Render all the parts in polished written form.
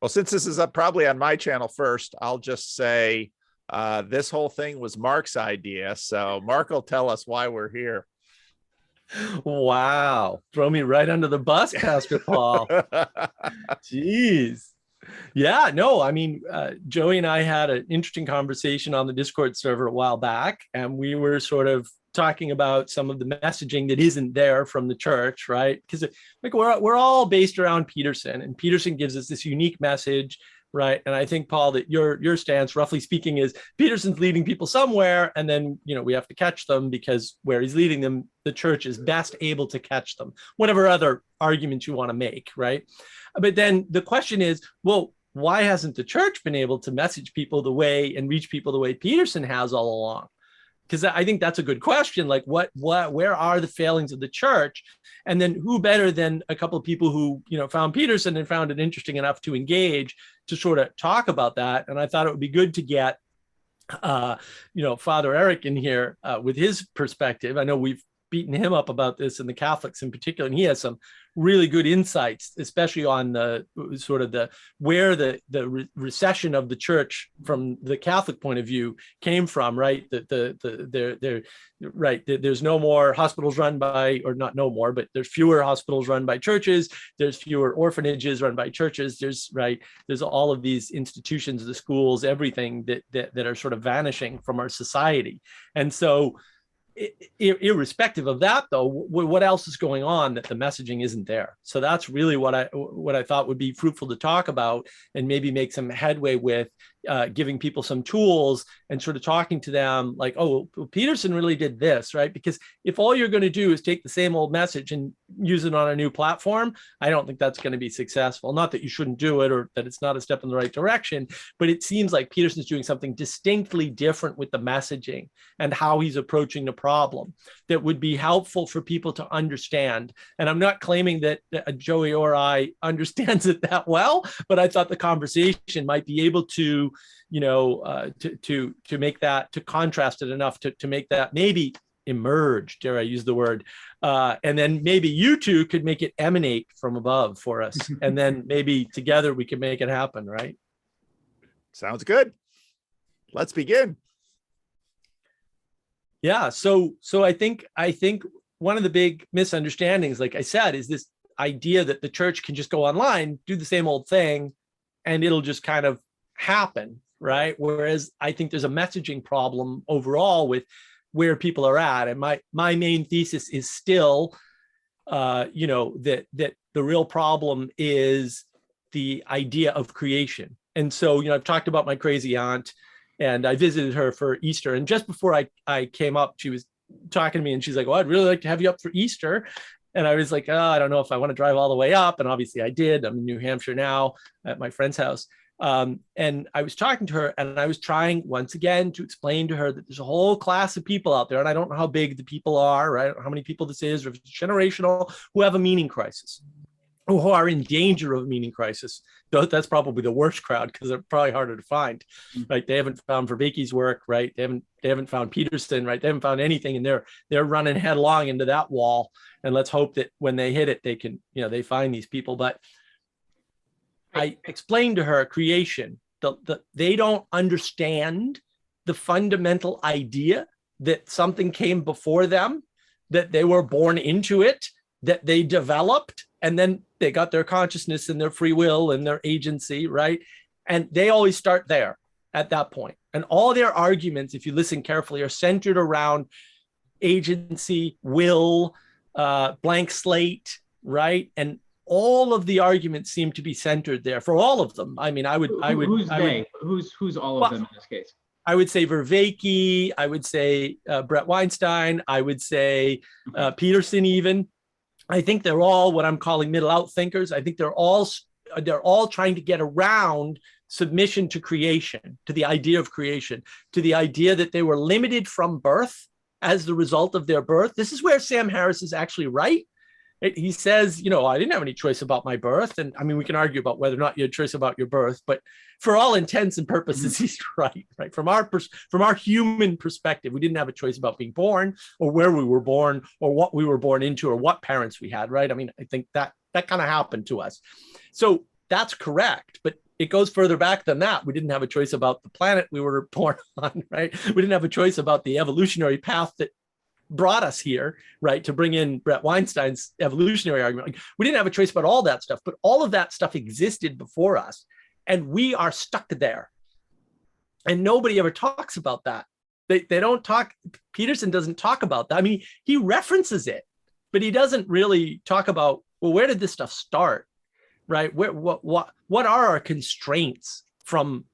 Well, since this is up probably on my channel first, I'll just say this whole thing was Mark's idea. So Mark will tell us why we're here. Wow. Throw me right under the bus, Pastor Paul. Jeez. Yeah, no, I mean, Joey and I had an interesting conversation on the Discord server a while back, and we were sort of talking about some of the messaging that isn't there from the church, right? Because like we're all based around Peterson, and Peterson gives us this unique message, right? And I think, Paul, that your stance, roughly speaking, is Peterson's leading people somewhere, and then we have to catch them because where he's leading them, the church is best able to catch them. Whatever other arguments you want to make, right? But then the question is, well, why hasn't the church been able to message people the way and reach people the way Peterson has all along? Because I think that's a good question. Like, where are the failings of the church? And then who better than a couple of people who, found Peterson and found it interesting enough to engage to sort of talk about that. And I thought it would be good to get, Father Eric in here with his perspective. I know we've beaten him up about this and the Catholics in particular, and he has some really good insights, especially on the sort of where the recession of the church from the Catholic point of view came from, right? There's no more hospitals run by, or not no more, but there's fewer hospitals run by churches. There's fewer orphanages run by churches. There's all of these institutions, the schools, everything that are sort of vanishing from our society. And so irrespective of that, though, what else is going on that the messaging isn't there? So that's really what I thought would be fruitful to talk about, and maybe make some headway with giving people some tools and sort of talking to them like, oh, well, Peterson really did this, right? Because if all you're going to do is take the same old message and use it on a new platform, I don't think that's going to be successful. Not that you shouldn't do it or that it's not a step in the right direction, but it seems like Peterson's doing something distinctly different with the messaging and how he's approaching the problem that would be helpful for people to understand. And I'm not claiming that Joey or I understands it that well, but I thought the conversation might be able to make that, to contrast it enough to make that maybe emerge, dare I use the word, and then maybe you two could make it emanate from above for us, and then maybe together we can make it happen, right? Sounds good. Let's begin. Yeah, so I think one of the big misunderstandings, like I said, is this idea that the church can just go online, do the same old thing, and it'll just kind of happen, right? Whereas I think there's a messaging problem overall with where people are at. And my main thesis is still, that the real problem is the idea of creation. And so, I've talked about my crazy aunt, and I visited her for Easter. And just before I came up, she was talking to me and she's like, well, I'd really like to have you up for Easter. And I was like, oh, I don't know if I want to drive all the way up. And obviously I did. I'm in New Hampshire now at my friend's house. And I was talking to her, and I was trying once again to explain to her that there's a whole class of people out there, and I don't know how big the people are, right? How many people this is, or if it's generational, who have a meaning crisis, who are in danger of a meaning crisis. That's probably the worst crowd because they're probably harder to find, right? They haven't found Vervaeke's work, right? They haven't found Peterson, right? They haven't found anything, and they're running headlong into that wall. And let's hope that when they hit it, they can, they find these people. But I explained to her creation. They don't understand the fundamental idea that something came before them, that they were born into it, that they developed, and then they got their consciousness and their free will and their agency, right? And they always start there at that point. And all their arguments, if you listen carefully, are centered around agency, will, blank slate, right? And all of the arguments seem to be centered there for all of them. I mean, Who's all of them in this case? I would say Vervaeke. I would say Brett Weinstein. I would say Peterson even. I think they're all what I'm calling middle out thinkers. I think they're all trying to get around submission to creation, to the idea of creation, to the idea that they were limited from birth as the result of their birth. This is where Sam Harris is actually right. He says, I didn't have any choice about my birth. And I mean, we can argue about whether or not you had choice about your birth, but for all intents and purposes, he's right? From our human perspective, we didn't have a choice about being born or where we were born or what we were born into or what parents we had, right? I mean, I think that kind of happened to us. So that's correct. But it goes further back than that. We didn't have a choice about the planet we were born on, right? We didn't have a choice about the evolutionary path that brought us here, right? To bring in Brett Weinstein's evolutionary argument. Like, we didn't have a choice about all that stuff, but all of that stuff existed before us, and we are stuck there. And nobody ever talks about that. They don't talk. Peterson doesn't talk about that. I mean, he references it, but he doesn't really talk about, well, where did this stuff start, right? What are our constraints from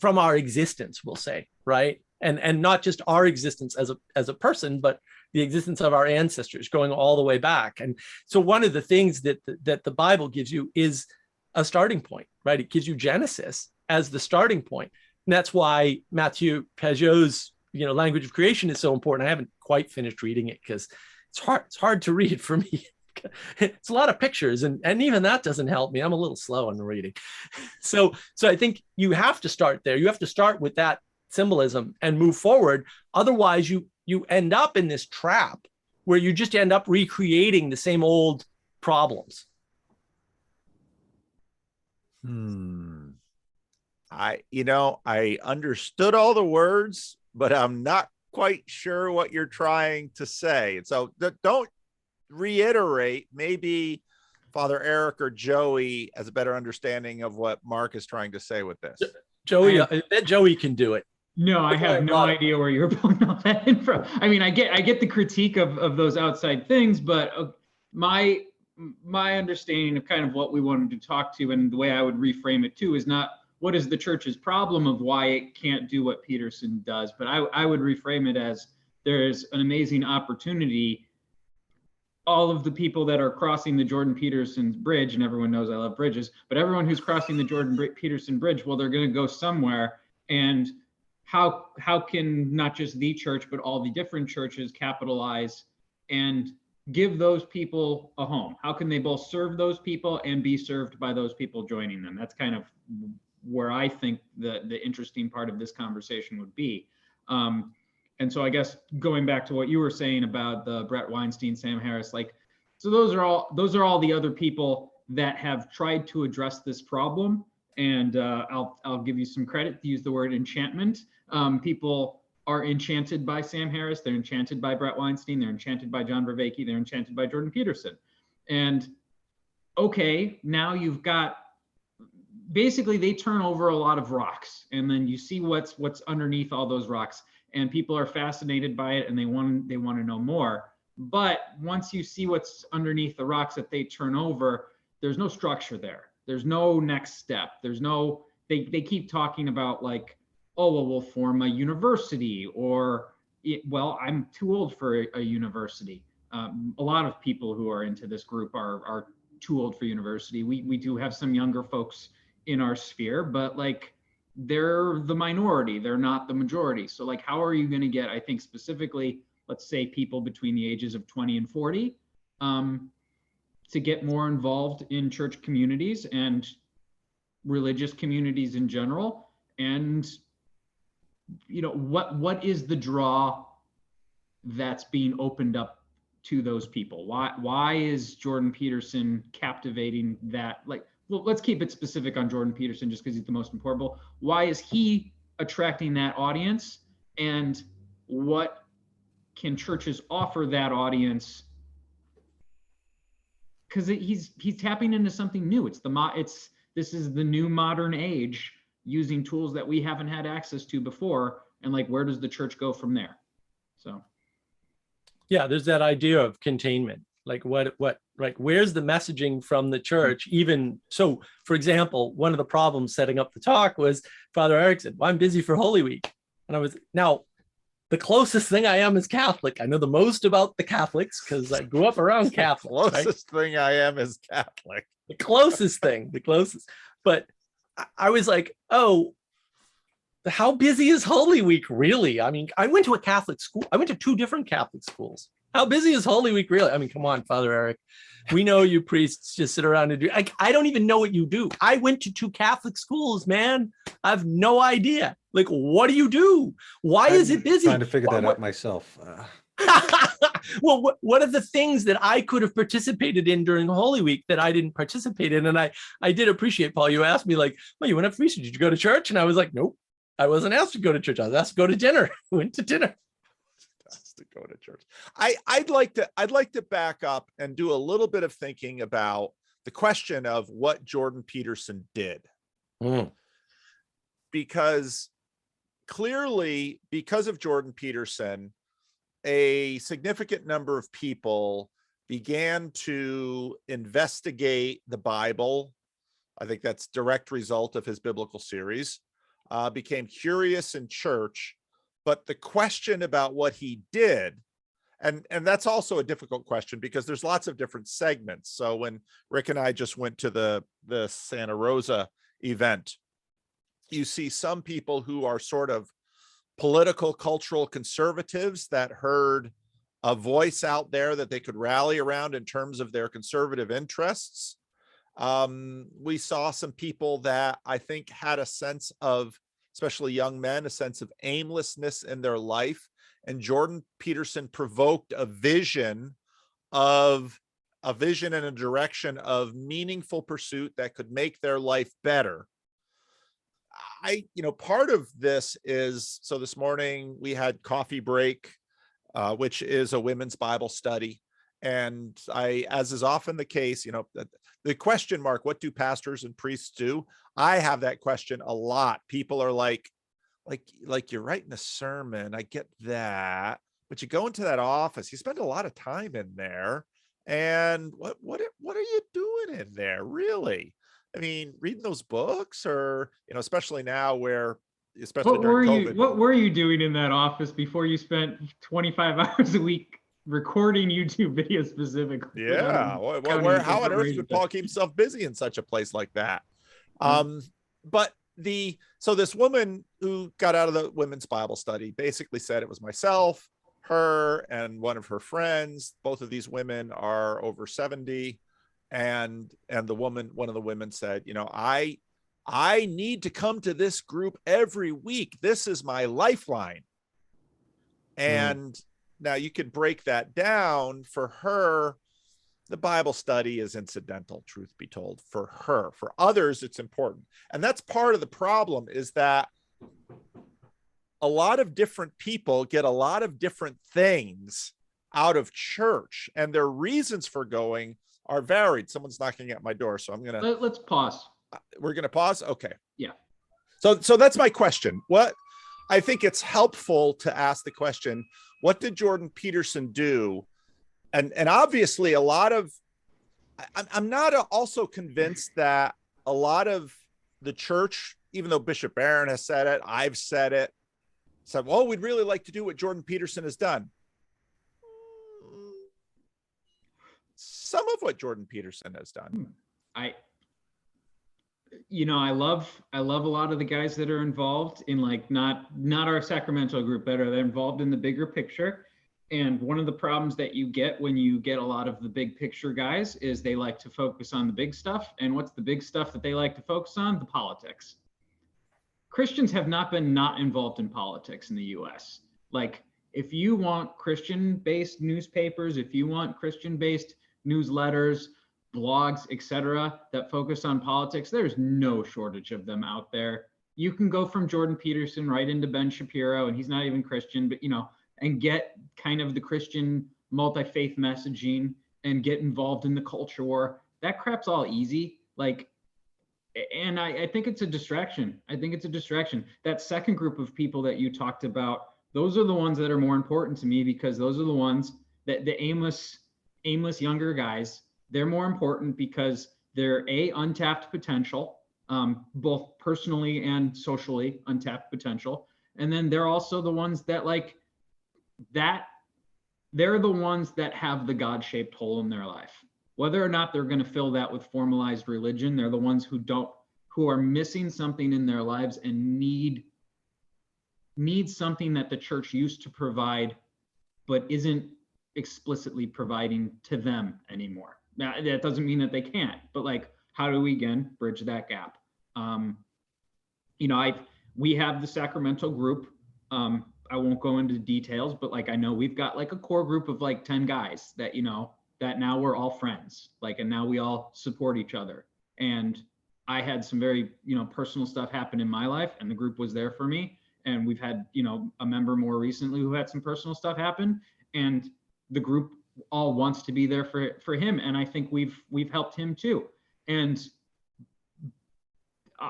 our existence, we'll say, right? And not just our existence as a person, but the existence of our ancestors going all the way back. And so one of the things that the Bible gives you is a starting point, right? It gives you Genesis as the starting point. And that's why Matthew Peugeot's, language of creation is so important. I haven't quite finished reading it because it's hard to read for me. It's a lot of pictures, and even that doesn't help me. I'm a little slow on the reading. So I think you have to start there. You have to start with that symbolism and move forward. Otherwise, you end up in this trap where you just end up recreating the same old problems. I understood all the words, but I'm not quite sure what you're trying to say. So don't reiterate. Maybe Father Eric or Joey has a better understanding of what Mark is trying to say with this. Joey, I bet Joey can do it. No, I have no idea where you're pulling all that in from. I mean, I get the critique of those outside things, but my understanding of kind of what we wanted to talk to, and the way I would reframe it too, is not what is the church's problem of why it can't do what Peterson does, but I would reframe it as there's an amazing opportunity. All of the people that are crossing the Jordan Peterson bridge, and everyone knows I love bridges, but everyone who's crossing the Jordan Peterson bridge, well, they're going to go somewhere. And how can not just the church, but all the different churches capitalize and give those people a home? How can they both serve those people and be served by those people joining them? That's kind of where I think the interesting part of this conversation would be. And so I guess going back to what you were saying about the Brett Weinstein, Sam Harris, so those are all the other people that have tried to address this problem. And I'll give you some credit to use the word enchantment. People are enchanted by Sam Harris. They're enchanted by Brett Weinstein. They're enchanted by John Vervaeke. They're enchanted by Jordan Peterson. And okay, now you've got, basically they turn over a lot of rocks, and then you see what's underneath all those rocks, and people are fascinated by it, and they want to know more. But once you see what's underneath the rocks that they turn over, there's no structure there. There's no next step. There's no, they keep talking about oh, well, we'll form a university, or, well, I'm too old for a university. A lot of people who are into this group are too old for university. We do have some younger folks in our sphere, but they're the minority. They're not the majority. So how are you going to get, I think specifically, let's say people between the ages of 20 and 40, to get more involved in church communities and religious communities in general? And what is the draw that's being opened up to those people? Why is Jordan Peterson captivating that? Well, let's keep it specific on Jordan Peterson just because he's the most important. Why is he attracting that audience, and what can churches offer that audience? Because he's tapping into something new. This is the new modern age, using tools that we haven't had access to before, and where does the church go from there? So yeah, there's that idea of containment. Where's the messaging from the church? Even so, for example, one of the problems setting up the talk was Father Eric said, well, I'm busy for Holy Week. And now the closest thing I am is Catholic. I know the most about the Catholics because I grew up around Catholics. Closest thing I am is Catholic. The closest. But I was oh, how busy is Holy Week really? I mean, I went to a Catholic school. I went to 2 different Catholic schools. How busy is Holy Week really? I mean, come on, Father Eric. We know you priests just sit around and do. I don't even know what you do. I went to 2 Catholic schools, man. I have no idea. What do you do? Why is it busy? Trying to figure that out myself. Well, what are the things that I could have participated in during Holy Week that I didn't participate in? And I did appreciate, Paul, you asked me like, well, you went up for Easter. Did you go to church? And I was like, nope, I wasn't asked to go to church. I was asked to go to dinner. I went to dinner. To go to church. I'd like to back up and do a little bit of thinking about the question of what Jordan Peterson did. Because clearly, because of Jordan Peterson, a significant number of people began to investigate the Bible. I think that's direct result of his biblical series, became curious in church. But the question about what he did, and that's also a difficult question because there's lots of different segments. So when Rick and I just went to the Santa Rosa event, you see some people who are sort of political, cultural conservatives that heard a voice out there that they could rally around in terms of their conservative interests. We saw some people that I think had a sense of, especially young men, a sense of aimlessness in their life. And Jordan Peterson provoked a vision and a direction of meaningful pursuit that could make their life better. Part of this is, so this morning we had coffee break, which is a women's Bible study. And as is often the case, the question mark, what do pastors and priests do? I have that question a lot. People are like you're writing a sermon. I get that, but you go into that office, you spend a lot of time in there. And what are you doing in there, really? I mean, reading those books, or, especially now especially during COVID. What were you doing in that office before you spent 25 hours a week recording YouTube videos specifically? Yeah. How on earth would Paul keep himself busy in such a place like that? But so this woman who got out of the women's Bible study basically said it was myself, her, and one of her friends. Both of these women are over 70. And one of the women said, I need to come to this group every week. This is my lifeline. And now you could break that down. For her, the Bible study is incidental, truth be told. For her, for others, it's important. And that's part of the problem, is that a lot of different people get a lot of different things out of church, and their reasons for going are varied. Someone's knocking at my door, so let's pause. We're gonna pause. Okay. Yeah. So that's my question. I think it's helpful to ask the question, what did Jordan Peterson do? And obviously a lot of, I'm not also convinced that a lot of the church, even though Bishop Barron has said it, I've said it, said, well, we'd really like to do what Jordan Peterson has done. Some of what Jordan Peterson has done. I love a lot of the guys that are involved in, like, not our Sacramento group, but are involved in the bigger picture. And one of the problems that you get when you get a lot of the big picture guys is they like to focus on the big stuff. And what's the big stuff that they like to focus on? The politics. Christians have not been not involved in politics in the US. Like, if you want Christian-based newspapers, if you want Christian-based newsletters, blogs, etc., that focus on politics, there's no shortage of them out there. You can go from Jordan Peterson right into Ben Shapiro, and he's not even Christian, but and get kind of the Christian multi-faith messaging and get involved in the culture war. That crap's all easy. And I think it's a distraction. That second group of people that you talked about, those are the ones that are more important to me, because those are the ones that the aimless younger guys, they're more important because they're untapped potential, both personally and socially untapped potential. And then they're also the ones that they're the ones that have the God-shaped hole in their life. Whether or not they're going to fill that with formalized religion, they're the ones who are missing something in their lives and need something that the church used to provide, but isn't explicitly providing to them anymore. Now, that doesn't mean that they can't, but how do we again bridge that gap? We have the Sacramento group. I won't go into details, but like I know we've got like a core group of like 10 guys that, you know, that now we're all friends, like, and now we all support each other. And I had some very, you know, personal stuff happen in my life, and the group was there for me. And we've had, you know, a member more recently who had some personal stuff happen, and the group all wants to be there for him. And I think we've helped him too. And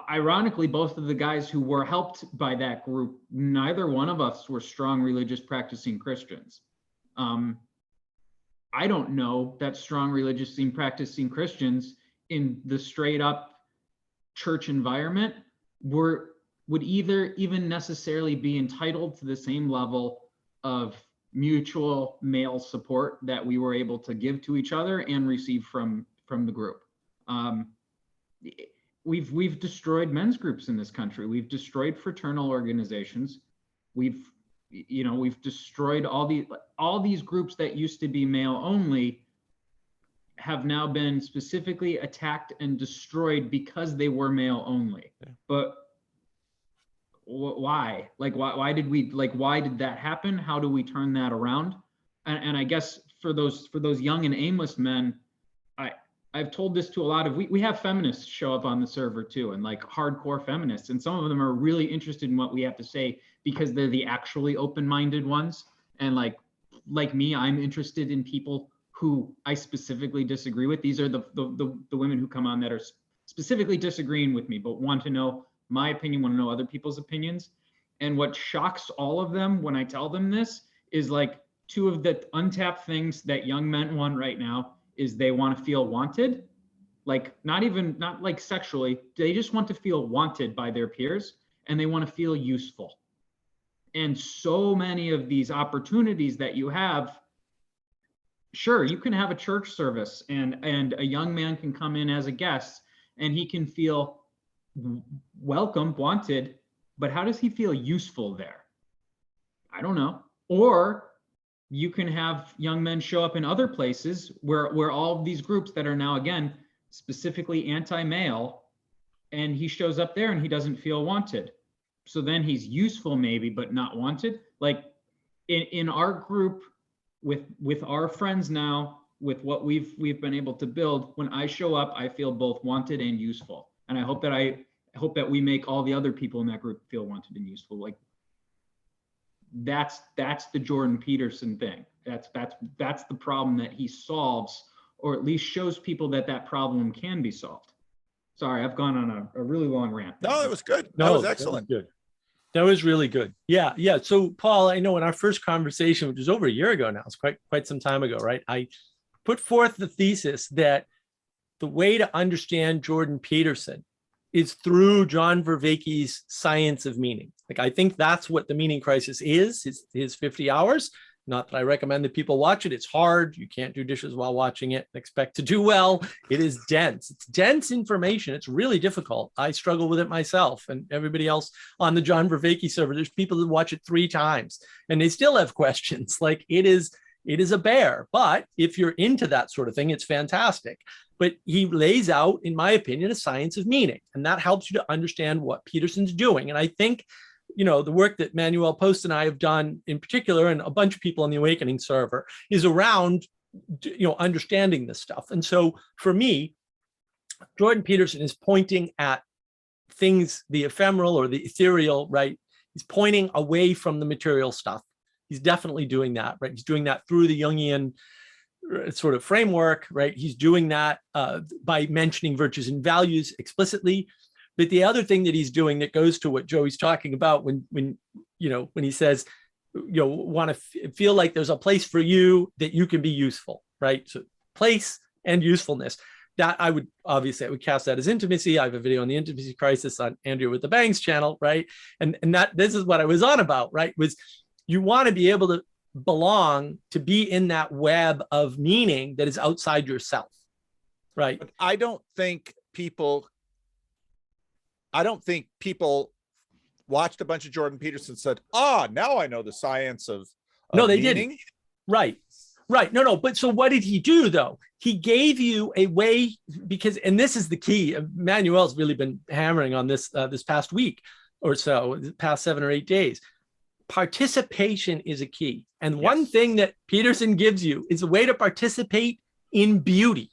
ironically, both of the guys who were helped by that group, neither one of us were strong religious practicing Christians. I don't know that strong religious practicing Christians in the straight up church environment would either even necessarily be entitled to the same level of mutual male support that we were able to give to each other and receive from the group. We've destroyed men's groups in this country. We've destroyed fraternal organizations. We've destroyed all these groups that used to be male only have now been specifically attacked and destroyed because they were male only. Yeah. But why? Like, why did that happen? How do we turn that around? And I guess for those young and aimless men, I've told this to a lot of, we have feminists show up on the server too, and like hardcore feminists, and some of them are really interested in what we have to say because they're the actually open-minded ones. And like me, I'm interested in people who I specifically disagree with. These are the women who come on that are specifically disagreeing with me, but want to know my opinion, want to know other people's opinions. And what shocks all of them when I tell them this is like two of the untapped things that young men want right now is they want to feel wanted, like not like sexually, they just want to feel wanted by their peers, and they want to feel useful. And so many of these opportunities that you have, sure, you can have a church service and a young man can come in as a guest and he can feel welcome, wanted, but how does he feel useful there? I don't know. Or you can have young men show up in other places where all of these groups that are now, again, specifically anti-male, and he shows up there and he doesn't feel wanted. So then he's useful maybe, but not wanted. Like in our group with our friends now, with what we've been able to build, when I show up, I feel both wanted and useful. And I hope that we make all the other people in that group feel wanted and useful. Like, that's the Jordan Peterson thing. That's the problem that he solves, or at least shows people that problem can be solved. Sorry, I've gone on a really long rant. No, it was good. That was excellent. That was good. That was really good. Yeah. So Paul, I know in our first conversation, which was over a year ago now, it's quite some time ago, right? I put forth the thesis that the way to understand Jordan Peterson is through John Vervaeke's Science of Meaning. Like, I think that's what the meaning crisis is, his 50 hours. Not that I recommend that people watch it. It's hard. You can't do dishes while watching it and expect to do well. It is dense. It's dense information. It's really difficult. I struggle with it myself, and everybody else on the John Vervaeke server. There's people that watch it 3 times and they still have questions. Like, it is a bear, but if you're into that sort of thing, it's fantastic. But he lays out, in my opinion, a science of meaning, and that helps you to understand what Peterson's doing. And I think, the work that Manuel Post and I have done in particular, and a bunch of people on the Awakening server, is around, understanding this stuff. And so for me, Jordan Peterson is pointing at things, the ephemeral or the ethereal, right? He's pointing away from the material stuff. He's definitely doing that, right? He's doing that through the Jungian sort of framework, right? He's doing that by mentioning virtues and values explicitly. But the other thing that he's doing that goes to what Joey's talking about when he says, want to feel like there's a place for you that you can be useful, right? So place and usefulness. That I would cast that as intimacy. I have a video on the intimacy crisis on Andrea with the Bangs channel, right? And that this is what I was on about, right? Was you want to be able to belong, to be in that web of meaning that is outside yourself, right? But I don't think people watched a bunch of Jordan Peterson and said, now I know the science of no, they meaning. Didn't. Right. No. But so what did he do though? He gave you a way, and this is the key. Manuel's really been hammering on this this past week or so, the past 7 or 8 days. participation is a key. And Yes. one thing that Peterson gives you is a way to participate in beauty.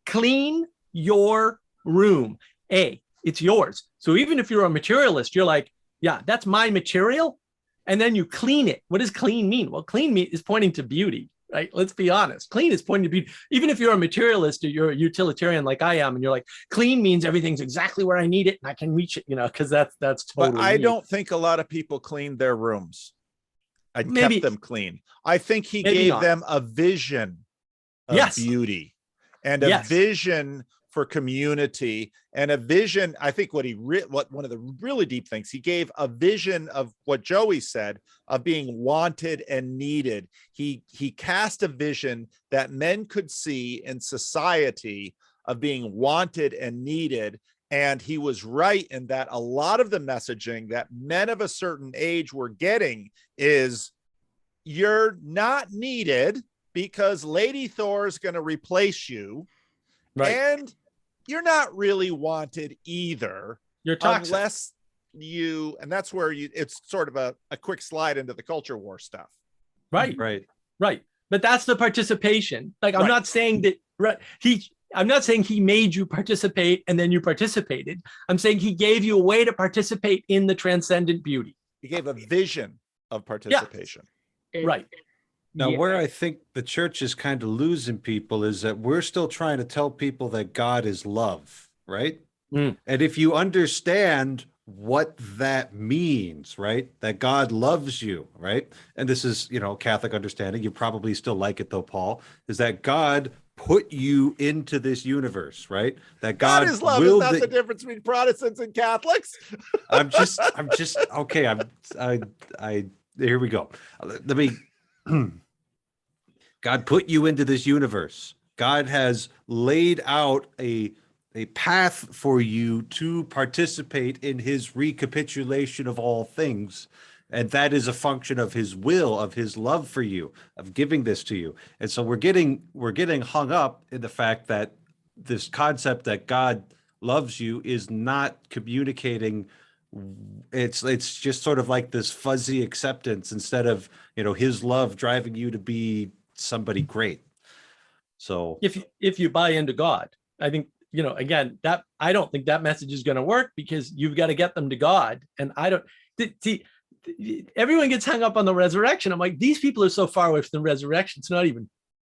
Clean your room. It's yours. So even if you're a materialist, you're like, yeah, that's my material. And then you clean it. What does clean mean? Well, clean is pointing to beauty, right? Let's be honest. Clean is pointing to beauty. Even if you're a materialist or you're a utilitarian like I am, and you're like, clean means everything's exactly where I need it and I can reach it, because that's totally. But I don't think a lot of people cleaned their rooms. I kept them clean. I think he gave them a vision of beauty and a vision for community and a vision. I think what one of the really deep things, he gave a vision of what Joey said, of being wanted and needed. He cast a vision that men could see in society of being wanted and needed. And he was right in that a lot of the messaging that men of a certain age were getting is, you're not needed because Lady Thor is going to replace you. Right. And you're not really wanted either. You're toxic. Unless and that's where it's sort of a quick slide into the culture war stuff. Right. But that's the participation. Like, I'm not saying that, I'm not saying he made you participate and then you participated. I'm saying he gave you a way to participate in the transcendent beauty. He gave a vision of participation. Yeah. Right. Now, where I think the church is kind of losing people is that we're still trying to tell people that God is love, right? And if you understand what that means, right? That God loves you, right? And this is, Catholic understanding. You probably still like it though, Paul, is that God put you into this universe, right? That God is love is not the difference between Protestants and Catholics. I'm just okay. Here we go. Let me. God put you into this universe. God has laid out a path for you to participate in his recapitulation of all things. And that is a function of his will, of his love for you, of giving this to you. And so we're getting hung up in the fact that this concept that God loves you is not communicating. It's just sort of like this fuzzy acceptance instead of, his love driving you to be somebody great. So if you buy into God, I think, again, that I don't think that message is going to work, because you've got to get them to God. And I don't see, everyone gets hung up on the resurrection. I'm like, these people are so far away from the resurrection, it's not even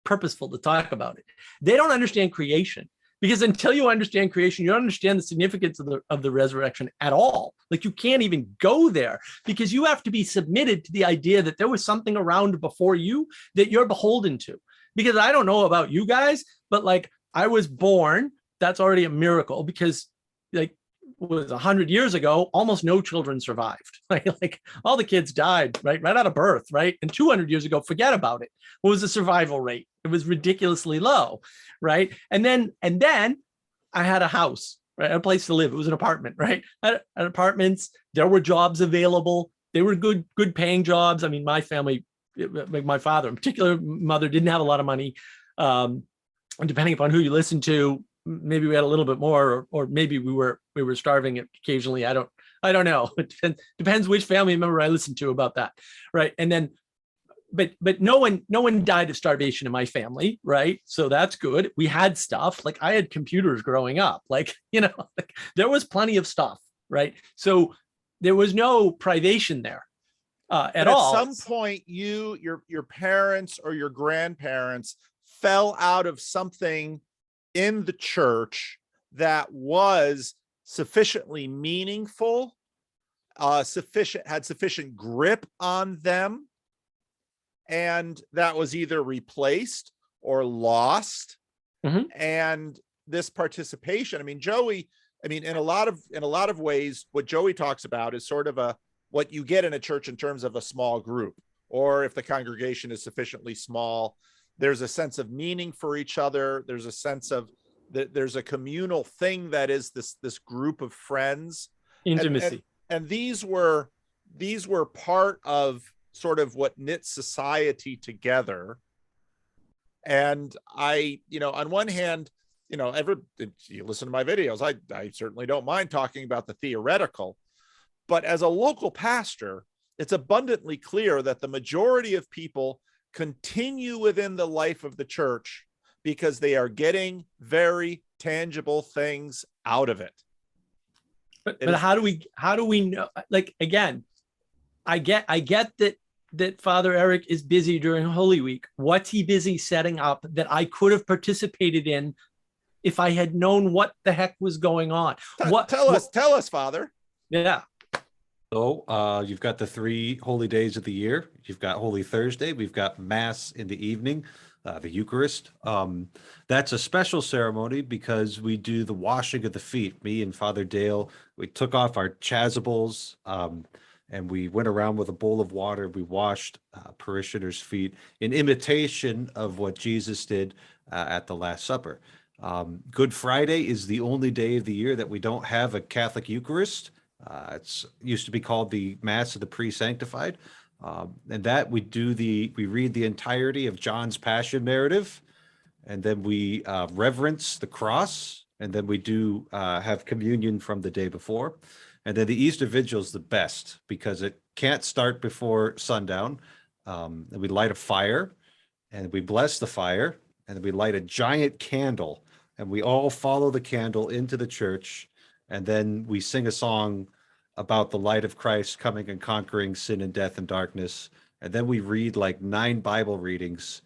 purposeful to talk about it. They don't understand creation. Because until you understand creation, you don't understand the significance of the resurrection at all. Like, you can't even go there, because you have to be submitted to the idea that there was something around before you that you're beholden to. Because I don't know about you guys, but like, I was born, that's already a miracle, because like, it was 100 years ago, almost no children survived. Like all the kids died right out of birth, right? And 200 years ago, forget about it. What was the survival rate? It was ridiculously low, right? And then I had a house, right? A place to live. It was an apartment, right? At apartments, there were jobs available. They were good paying jobs. I mean, my family, like my father in particular, mother didn't have a lot of money. And depending upon who you listen to, maybe we had a little bit more, or maybe we were starving occasionally. I don't know. It depends which family member I listen to about that, right? And then, but no one died of starvation in my family, right? So that's good. We had stuff. Like, I had computers growing up. Like, like, there was plenty of stuff, right? So there was no privation there at all. At some point, your parents or your grandparents fell out of something in the church that was sufficiently meaningful, had sufficient grip on them, and that was either replaced or lost. And this participation, I mean, Joey, in a lot of ways, what Joey talks about is sort of what you get in a church in terms of a small group, or if the congregation is sufficiently small, there's a sense of meaning for each other. There's a sense of that there's a communal thing that is this group of friends, intimacy. And these were part of sort of what knit society together. And I, on one hand, you listen to my videos, I certainly don't mind talking about the theoretical, but as a local pastor, it's abundantly clear that the majority of people continue within the life of the church because they are getting very tangible things out of it. But how do we know? Like, again, I get that Father Eric is busy during Holy Week. What's he busy setting up that I could have participated in if I had known what the heck was going on? Tell us, Father. Yeah. So you've got the 3 holy days of the year. You've got Holy Thursday. We've got Mass in the evening, the Eucharist. That's a special ceremony because we do the washing of the feet. Me and Father Dale, we took off our chasubles and we went around with a bowl of water. We washed parishioners' feet in imitation of what Jesus did at the Last Supper. Good Friday is the only day of the year that we don't have a Catholic Eucharist. It's used to be called the Mass of the Pre-Sanctified. And that we read the entirety of John's Passion narrative, and then we reverence the cross, and then we do have communion from the day before. And then the Easter Vigil is the best because it can't start before sundown. And we light a fire, and we bless the fire, and we light a giant candle, and we all follow the candle into the church, and then we sing a song about the light of Christ coming and conquering sin and death and darkness. And then we read like 9 Bible readings,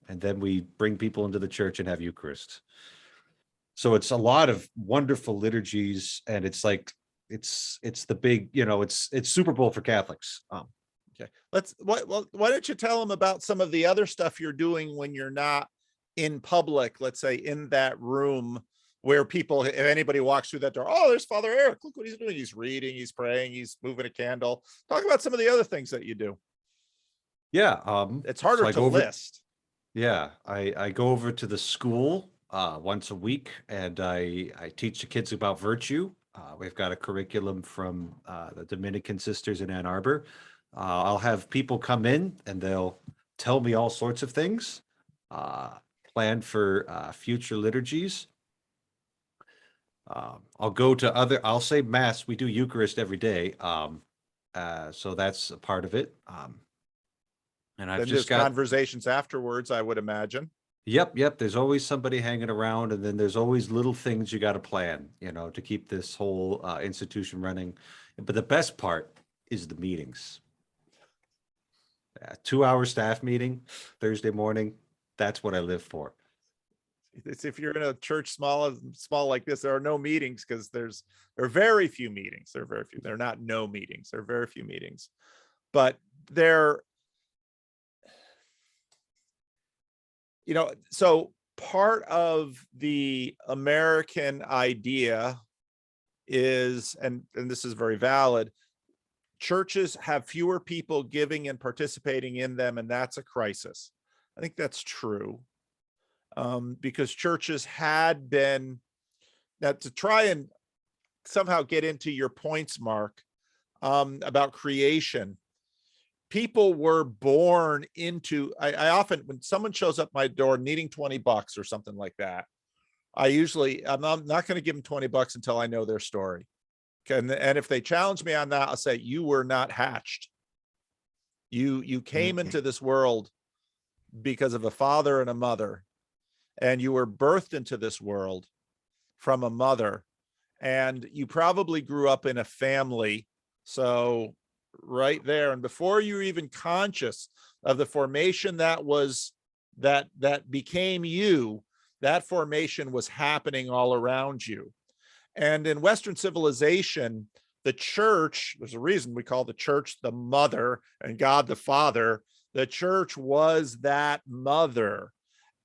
and then we bring people into the church and have Eucharist. So it's a lot of wonderful liturgies, and it's like, it's the big, it's Super Bowl for Catholics. Okay. Why don't you tell them about some of the other stuff you're doing when you're not in public, let's say in that room where people, if anybody walks through that door, oh, there's Father Eric, look what he's doing. He's reading, he's praying, he's moving a candle. Talk about some of the other things that you do. Yeah. It's harder to list. Yeah. I go over to the school once a week, and I teach the kids about virtue. We've got a curriculum from the Dominican sisters in Ann Arbor. I'll have people come in and they'll tell me all sorts of things, plan for future liturgies. I'll say Mass, we do Eucharist every day. So that's a part of it. And I've just got conversations afterwards, I would imagine. Yep. There's always somebody hanging around, and then there's always little things you got to plan, to keep this whole institution running. But the best part is the meetings. 2-hour staff meeting Thursday morning. That's what I live for. It's if you're in a church small like this, there are no meetings because there are very few meetings. There are very few. They're not no meetings. There are very few meetings, but so part of the American idea is, and this is very valid, churches have fewer people giving and participating in them, and that's a crisis. I think that's true. Because churches had been, now to try and somehow get into your points, Mark, about creation, people were born into, I often, when someone shows up my door needing $20 or something like that, I'm not going to give them $20 until I know their story. And if they challenge me on that, I'll say, you were not hatched. You came into this world because of a father and a mother. And you were birthed into this world from a mother, and you probably grew up in a family. So right there, and before you were even conscious of the formation that became you, that formation was happening all around you. And in Western civilization, the church, there's a reason we call the church the mother and God the Father. The church was that mother.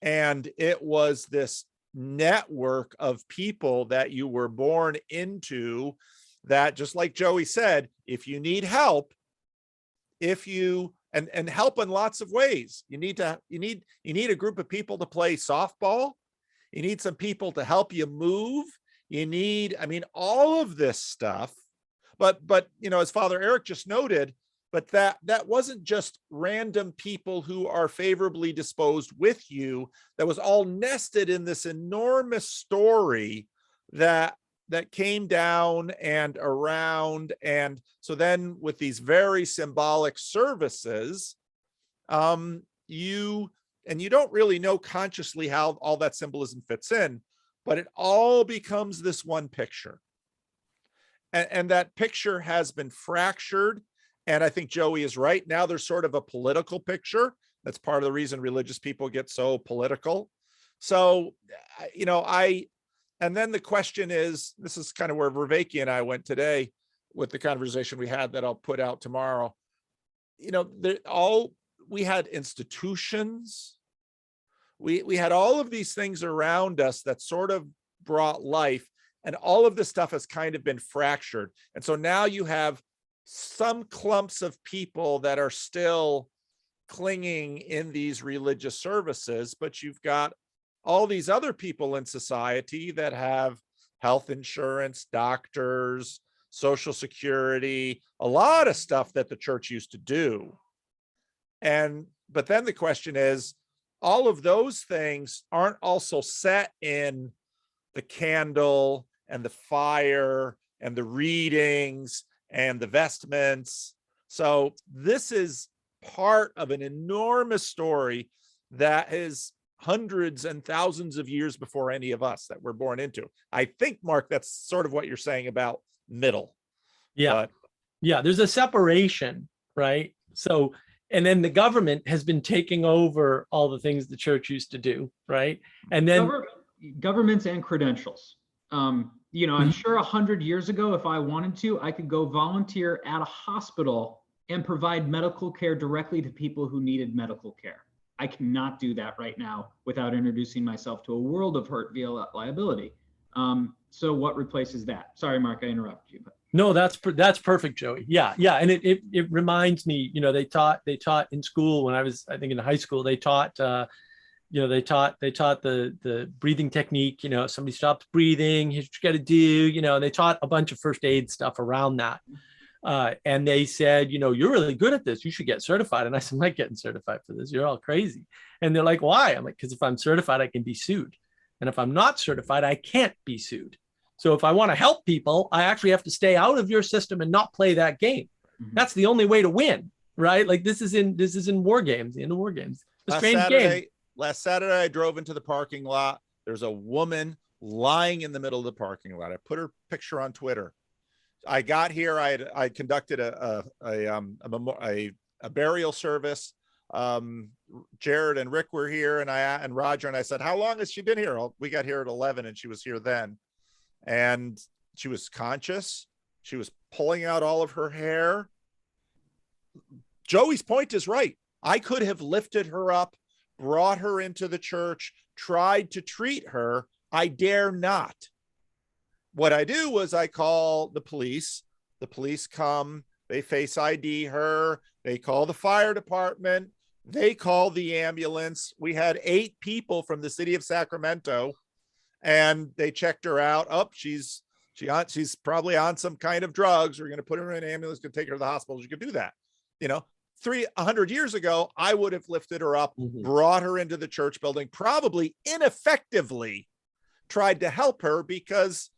And it was this network of people that you were born into that, just like Joey said, if you need help, and help in lots of ways, you need a group of people to play softball. You need some people to help you move. You need, all of this stuff. But as Father Eric just noted, but that wasn't just random people who are favorably disposed with you. That was all nested in this enormous story that that came down and around. And so then with these very symbolic services, you don't really know consciously how all that symbolism fits in, but it all becomes this one picture. And that picture has been fractured. And I think Joey is right. Now there's sort of a political picture. That's part of the reason religious people get so political. So, and then the question is, this is kind of where Vervaeke and I went today with the conversation we had that I'll put out tomorrow. We had institutions. We had all of these things around us that sort of brought life, and all of this stuff has kind of been fractured. And so now you have some clumps of people that are still clinging in these religious services, but you've got all these other people in society that have health insurance, doctors, Social Security, a lot of stuff that the church used to do. But then the question is, all of those things aren't also set in the candle and the fire and the readings and the vestments. So this is part of an enormous story that is hundreds and thousands of years before any of us that we're born into. I think, Mark, that's sort of what you're saying about middle. Yeah. Yeah. There's a separation, right? So, and then the government has been taking over all the things the church used to do, right? And then governments and credentials. I'm sure 100 years ago, if I wanted to, I could go volunteer at a hospital and provide medical care directly to people who needed medical care. I cannot do that right now without introducing myself to a world of hurt via liability. So what replaces that? Sorry, Mark, I interrupted you. But. No, that's perfect, Joey. Yeah. And it reminds me, they taught in school when I was, I think in high school, they taught the breathing technique. Somebody stops breathing, here's what you got to do, and they taught a bunch of first aid stuff around that. And they said, you're really good at this. You should get certified. And I said, I'm not getting certified for this. You're all crazy. And they're like, why? I'm like, because if I'm certified, I can be sued. And if I'm not certified, I can't be sued. So if I want to help people, I actually have to stay out of your system and not play that game. Mm-hmm. That's the only way to win, right? Like this is in war games, the end of war games. A strange game. Last Saturday, I drove into the parking lot. There's a woman lying in the middle of the parking lot. I put her picture on Twitter. I got here. I conducted a burial service. Jared and Rick were here, and Roger, and I said, "How long has she been here?" We got here at 11, and she was here then. And she was conscious. She was pulling out all of her hair. Joey's point is right. I could have lifted her up, brought her into the church, tried to treat her. I dare not. What I do was I call the police. The police come, they face ID her, they call the fire department, they call the ambulance. We had 8 people from the city of Sacramento, and they checked her out. Oh, she's probably on some kind of drugs. We're going to put her in an ambulance, going to take her to the hospital. She could do that. 100 years ago, I would have lifted her up, brought her into the church building, probably ineffectively tried to help her, because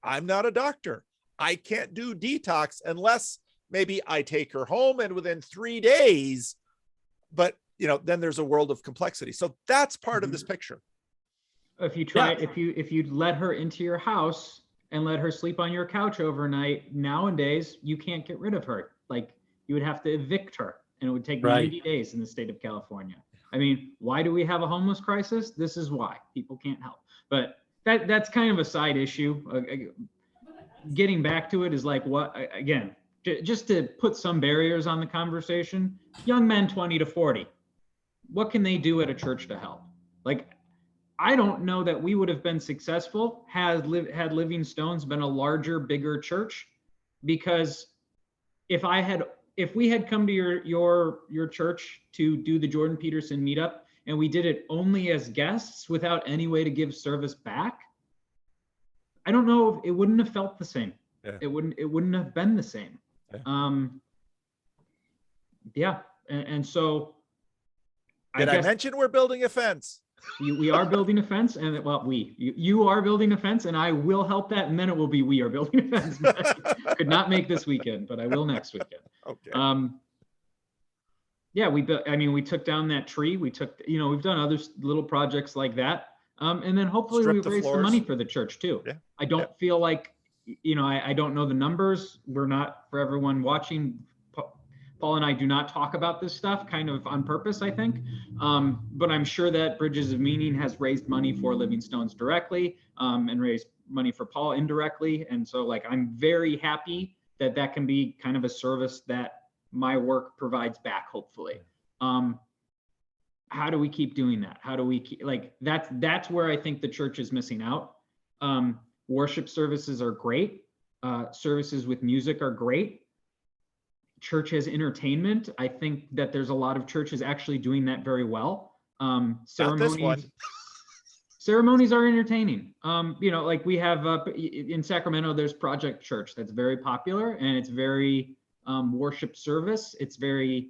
I'm not a doctor. I can't do detox unless maybe I take her home and within 3 days, but then there's a world of complexity. So that's part of this picture. If you try, if you let her into your house and let her sleep on your couch overnight, nowadays you can't get rid of her. Like, you would have to evict her, and it would take 90 days in the state of California. I mean, why do we have a homeless crisis? This is why. People can't help. But that's kind of a side issue. Getting back to it is like, what, again, just to put some barriers on the conversation, young men 20 to 40, what can they do at a church to help? Like, I don't know that we would have been successful had Living Stones been a larger, bigger church, because if we had come to your church to do the Jordan Peterson meetup and we did it only as guests without any way to give service back, I don't know if it wouldn't have felt the same. Yeah. It wouldn't have been the same. Yeah. And so I mention we're building a fence? We are building a fence, and well, you are building a fence, and I will help that, and then it will be we are building a fence. I could not make this weekend, but I will next weekend. Okay. Yeah, we built. I mean, we took down that tree. We took, we've done other little projects like that, and then hopefully we Strip the raise some floors. money for the church too. Yeah. I don't feel like, I don't know the numbers. We're not, for everyone watching, Paul and I do not talk about this stuff kind of on purpose, I think. But I'm sure that Bridges of Meaning has raised money for Living Stones directly, and raised money for Paul indirectly. And so like, I'm very happy that that can be kind of a service that my work provides back, hopefully. How do we keep doing that? How do we keep, like, that's where I think the church is missing out. Worship services are great. Services with music are great. Church has entertainment. I think that there's a lot of churches actually doing that very well. Ceremonies are entertaining. Like we have in Sacramento, there's Project Church that's very popular, and it's very worship service. It's very,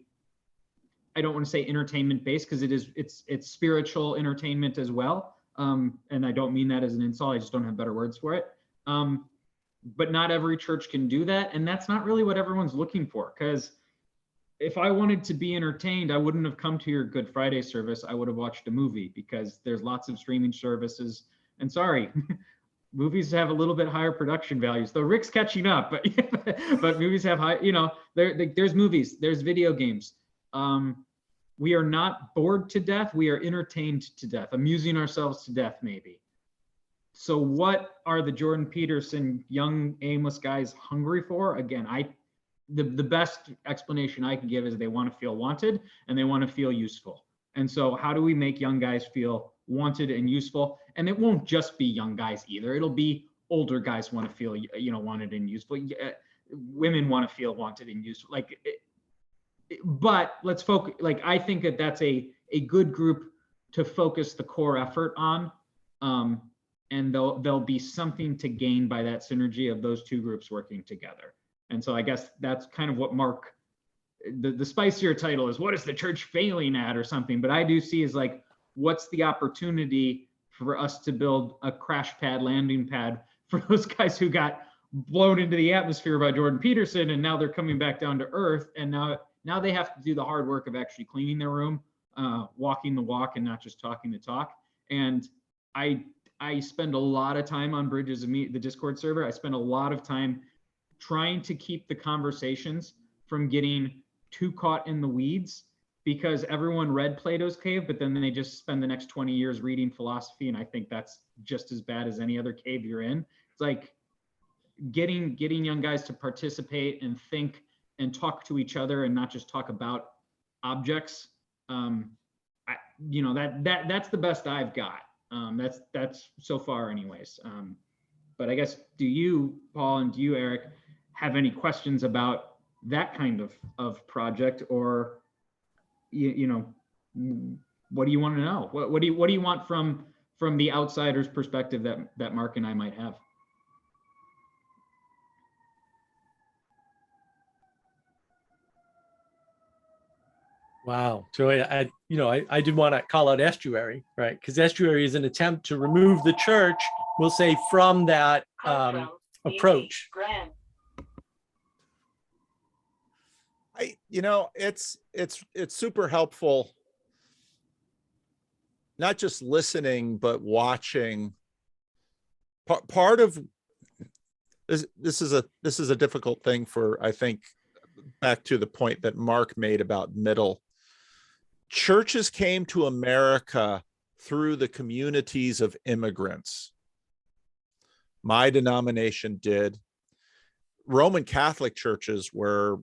I don't want to say entertainment based, because it's spiritual entertainment as well. And I don't mean that as an insult. I just don't have better words for it. But not every church can do that. And that's not really what everyone's looking for. Because if I wanted to be entertained, I wouldn't have come to your Good Friday service. I would have watched a movie, because there's lots of streaming services. And sorry, movies have a little bit higher production values, though Rick's catching up, but movies have high, there's movies, there's video games. We are not bored to death. We are entertained to death, amusing ourselves to death, maybe. So what are the Jordan Peterson young aimless guys hungry for? Again, the best explanation I can give is they want to feel wanted and they want to feel useful. And so how do we make young guys feel wanted and useful? And it won't just be young guys either. It'll be older guys want to feel, wanted and useful. Women want to feel wanted and useful. But let's focus. Like, I think that that's a good group to focus the core effort on. And there'll be something to gain by that synergy of those two groups working together. And so I guess that's kind of what Mark, the spicier title is, what is the church failing at, or something. But I do see is like, what's the opportunity for us to build a crash pad, landing pad for those guys who got blown into the atmosphere by Jordan Peterson, and now they're coming back down to earth, and now they have to do the hard work of actually cleaning their room, walking the walk, and not just talking the talk. And I spend a lot of time on Bridges of Meat, the Discord server. I spend a lot of time trying to keep the conversations from getting too caught in the weeds, because everyone read Plato's Cave, but then they just spend the next 20 years reading philosophy. And I think that's just as bad as any other cave you're in. It's like getting young guys to participate and think and talk to each other, and not just talk about objects. That's the best I've got. That's so far anyways. But I guess, do you, Paul, and do you, Eric, have any questions about that kind of project, or what do you want to know? What do you want from the outsider's perspective that Mark and I might have? Wow. So I did want to call out Estuary, right? Because Estuary is an attempt to remove the church, we'll say, from that approach. It's super helpful, not just listening, but watching. Part of this is a difficult thing for, I think, back to the point that Mark made about middle. Churches came to America through the communities of immigrants. My denomination did. Roman Catholic churches were,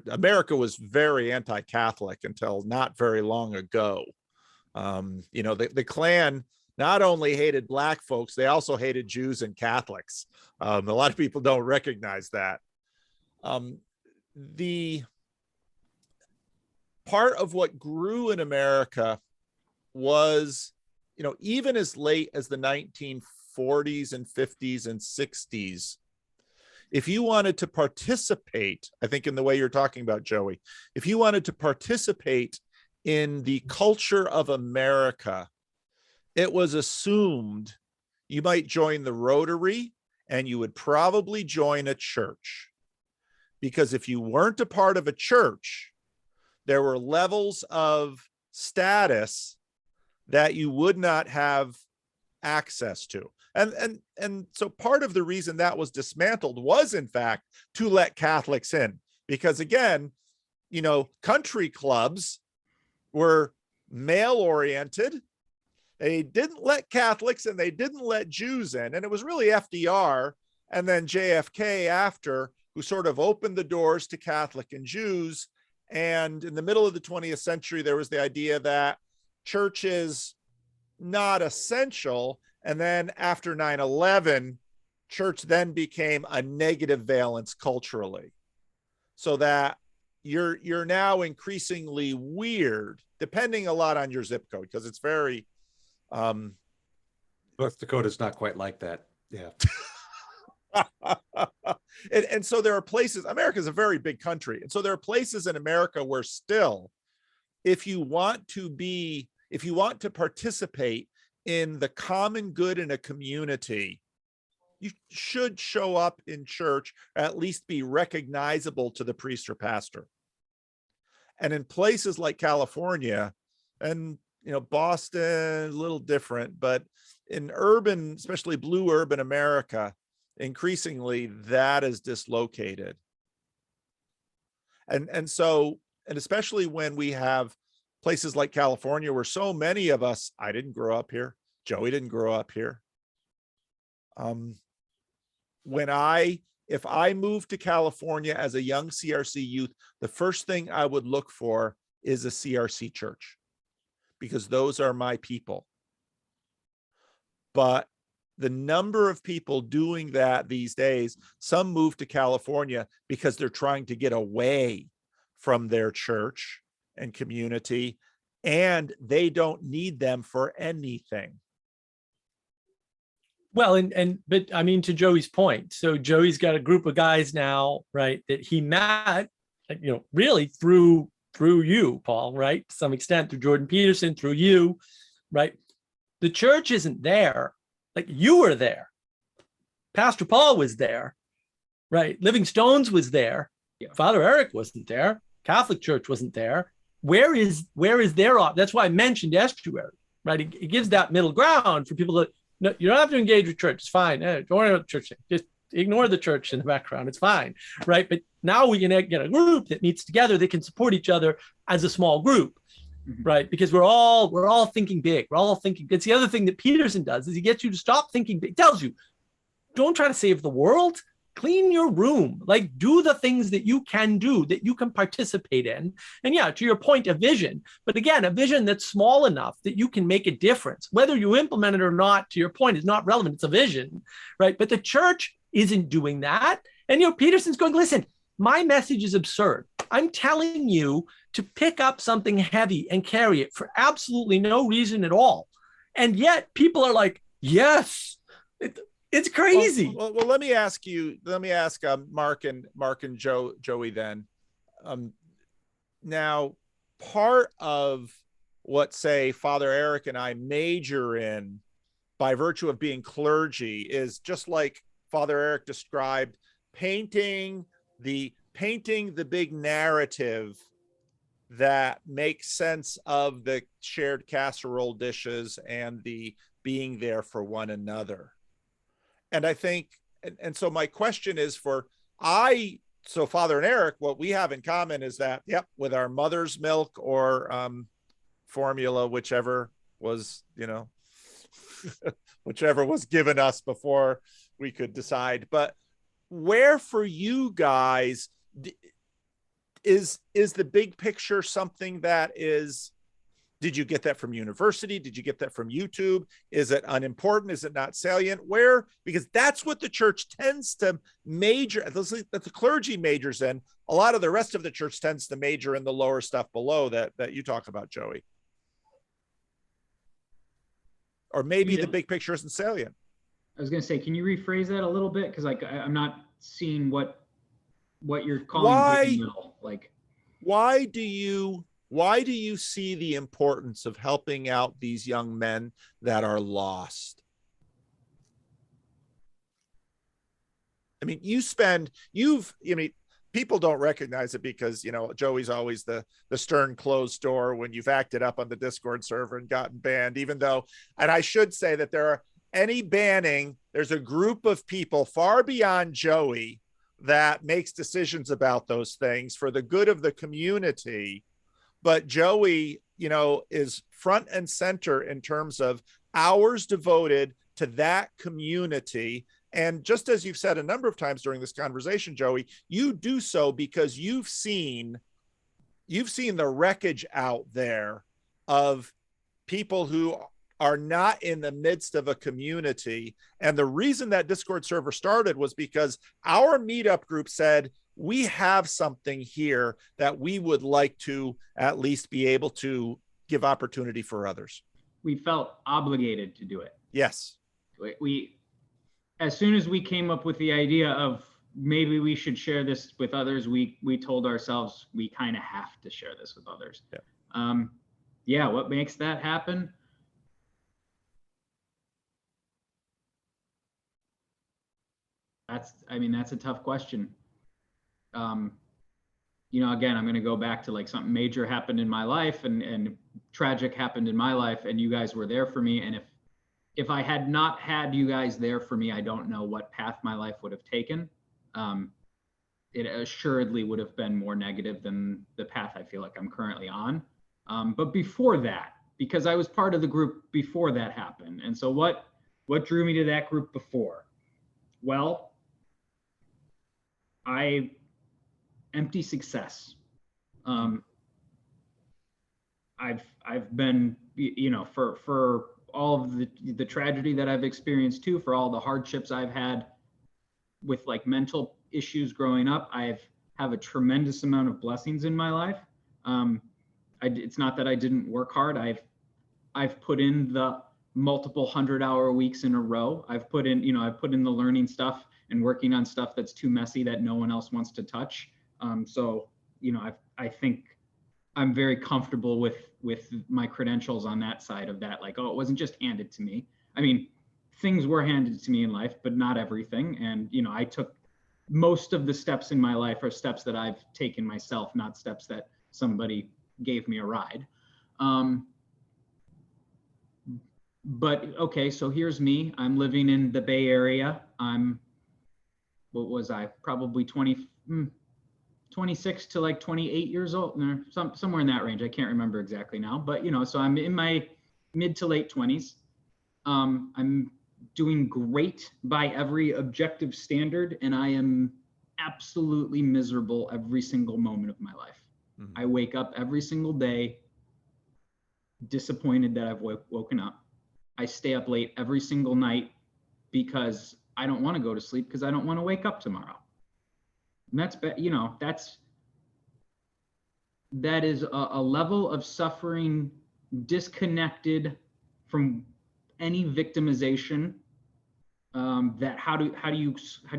America was very anti-Catholic until not very long ago. The Klan not only hated Black folks, they also hated Jews and Catholics. A lot of people don't recognize that. The part of what grew in America was, even as late as the 1940s and 50s and 60s, if you wanted to participate, I think in the way you're talking about, Joey, if you wanted to participate in the culture of America, it was assumed you might join the Rotary and you would probably join a church. Because if you weren't a part of a church, there were levels of status that you would not have access to. And so part of the reason that was dismantled was, in fact, to let Catholics in. Because again, you know, country clubs were male oriented. They didn't let Catholics and they didn't let Jews in. And it was really FDR and then JFK after who sort of opened the doors to Catholic and Jews. And in the middle of the 20th century, there was the idea that church is not essential. And then after 9/11, church then became a negative valence culturally. So that you're now increasingly weird, depending a lot on your zip code, because it's very North Dakota's not quite like that. Yeah. and so there are places, America is a very big country. And so there are places in America where still, if you want to participate in the common good in a community, you should show up in church, or at least be recognizable to the priest or pastor. And in places like California and, you know, Boston, a little different, but in urban, especially blue urban America, increasingly that is dislocated. And so, and especially when we have places like California where so many of us, I didn't grow up here, Joey didn't grow up here. If I moved to California as a young CRC youth, the first thing I would look for is a CRC church, because those are my people. But the number of people doing that these days, some move to California because they're trying to get away from their church and community, and they don't need them for anything. Well, but I mean, to Joey's point, so Joey's got a group of guys now, right, that he met, you know, really through you, Paul, right, to some extent, through Jordan Peterson, through you, right? The church isn't there. Like, you were there. Pastor Paul was there, right? Living Stones was there. Yeah. Father Eric wasn't there. Catholic Church wasn't there. Where is their, that's why I mentioned estuary, right? It gives that middle ground for people to, no, you don't have to engage with church. It's fine. Don't worry about the church. Just ignore the church in the background. It's fine, right? But now we can get a group that meets together. They can support each other as a small group, right? Because we're all thinking big. We're all thinking. It's the other thing that Peterson does is he gets you to stop thinking big. He tells you, don't try to save the world. Clean your room. Like, do the things that you can do, that you can participate in. And yeah, to your point, a vision. But again, a vision that's small enough that you can make a difference. Whether you implement it or not, to your point, is not relevant. It's a vision, right? But the church isn't doing that. And, you know, Peterson's going, listen, my message is absurd. I'm telling you to pick up something heavy and carry it for absolutely no reason at all. And yet people are like, yes, it's crazy. Well, let me ask Mark and Joey then. Now, part of what, say, Father Eric and I major in by virtue of being clergy is, just like Father Eric described, painting the big narrative that makes sense of the shared casserole dishes and the being there for one another. And I think, and so my question is so Father and Eric, what we have in common is that, yep, with our mother's milk or formula, whichever was, you know, whichever was given us before we could decide. But where for you guys is the big picture something that is, did you get that from university? Did you get that from YouTube? Is it unimportant? Is it not salient? Where? Because that's what the church tends to major, that the clergy majors in. A lot of the rest of the church tends to major in the lower stuff below that you talk about, Joey. Or maybe the big picture isn't salient. I was going to say, can you rephrase that a little bit? Because I'm not seeing what you're calling big and little. Like, why do you Why do you see the importance of helping out these young men that are lost? I mean, people don't recognize it because, Joey's always the stern closed door when you've acted up on the Discord server and gotten banned, even though, and I should say that there's a group of people far beyond Joey that makes decisions about those things for the good of the community. But Joey, is front and center in terms of hours devoted to that community. And just as you've said a number of times during this conversation, Joey, you do so because you've seen the wreckage out there of people who are not in the midst of a community. And the reason that Discord server started was because our meetup group said, we have something here that we would like to at least be able to give opportunity for others. We felt obligated to do it. Yes. We as soon as we came up with the idea of maybe we should share this with others, we told ourselves we kind of have to share this with others. Yeah. What makes that happen? That's a tough question. Again, I'm going to go back to like something major happened in my life and tragic happened in my life, and you guys were there for me. And if I had not had you guys there for me, I don't know what path my life would have taken. It assuredly would have been more negative than the path I feel like I'm currently on. But before that, because I was part of the group before that happened. And so what drew me to that group before? Well, empty success. I've been, for all of the tragedy that I've experienced too, for all the hardships I've had with like mental issues growing up, have a tremendous amount of blessings in my life. It's not that I didn't work hard. I've put in the multiple 100-hour weeks in a row. I've put in the learning stuff and working on stuff that's too messy that no one else wants to touch. I think I'm very comfortable with my credentials on that side of that. Like, it wasn't just handed to me. I mean, things were handed to me in life, but not everything. And, I took most of the steps in my life are steps that I've taken myself, not steps that somebody gave me a ride. But okay, so here's me. I'm living in the Bay Area. What was I? Probably 26 to like 28 years old, somewhere in that range. I can't remember exactly now, but so I'm in my mid to late 20s. I'm doing great by every objective standard, and I am absolutely miserable every single moment of my life. Mm-hmm. I wake up every single day disappointed that I've woken up. I stay up late every single night because I don't want to go to sleep because I don't want to wake up tomorrow. And that is a level of suffering disconnected from any victimization. That how do you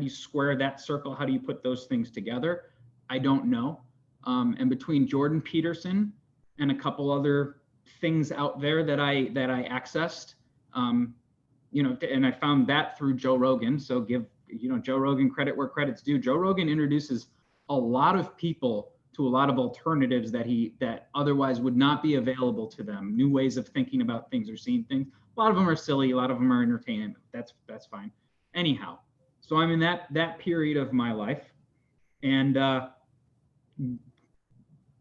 square that circle? How do you put those things together? I don't know. And between Jordan Peterson and a couple other things out there that I accessed, and I found that through Joe Rogan. So give Joe Rogan credit where credit's due. Joe Rogan introduces a lot of people to a lot of alternatives that otherwise would not be available to them. New ways of thinking about things or seeing things. A lot of them are silly. A lot of them are entertaining. That's fine. Anyhow, so I'm in that period of my life, and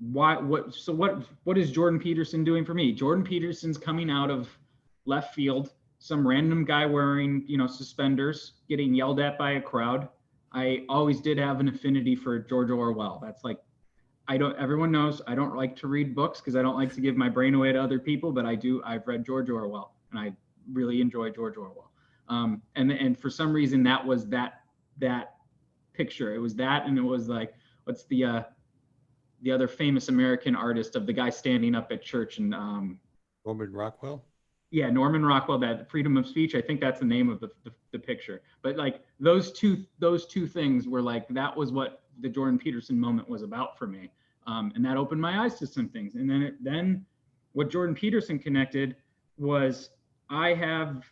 what is Jordan Peterson doing for me? Jordan Peterson's coming out of left field. Some random guy wearing, suspenders, getting yelled at by a crowd. I always did have an affinity for George Orwell. That's like, everyone knows I don't like to read books because I don't like to give my brain away to other people, but I've read George Orwell, and I really enjoy George Orwell. And for some reason that was that picture. It was that, and it was like, what's the other famous American artist of the guy standing up at church and Norman Rockwell? Yeah, Norman Rockwell, that freedom of speech. I think that's the name of the picture. But like those two things were like, that was what the Jordan Peterson moment was about for me. And that opened my eyes to some things. And then what Jordan Peterson connected was, I have,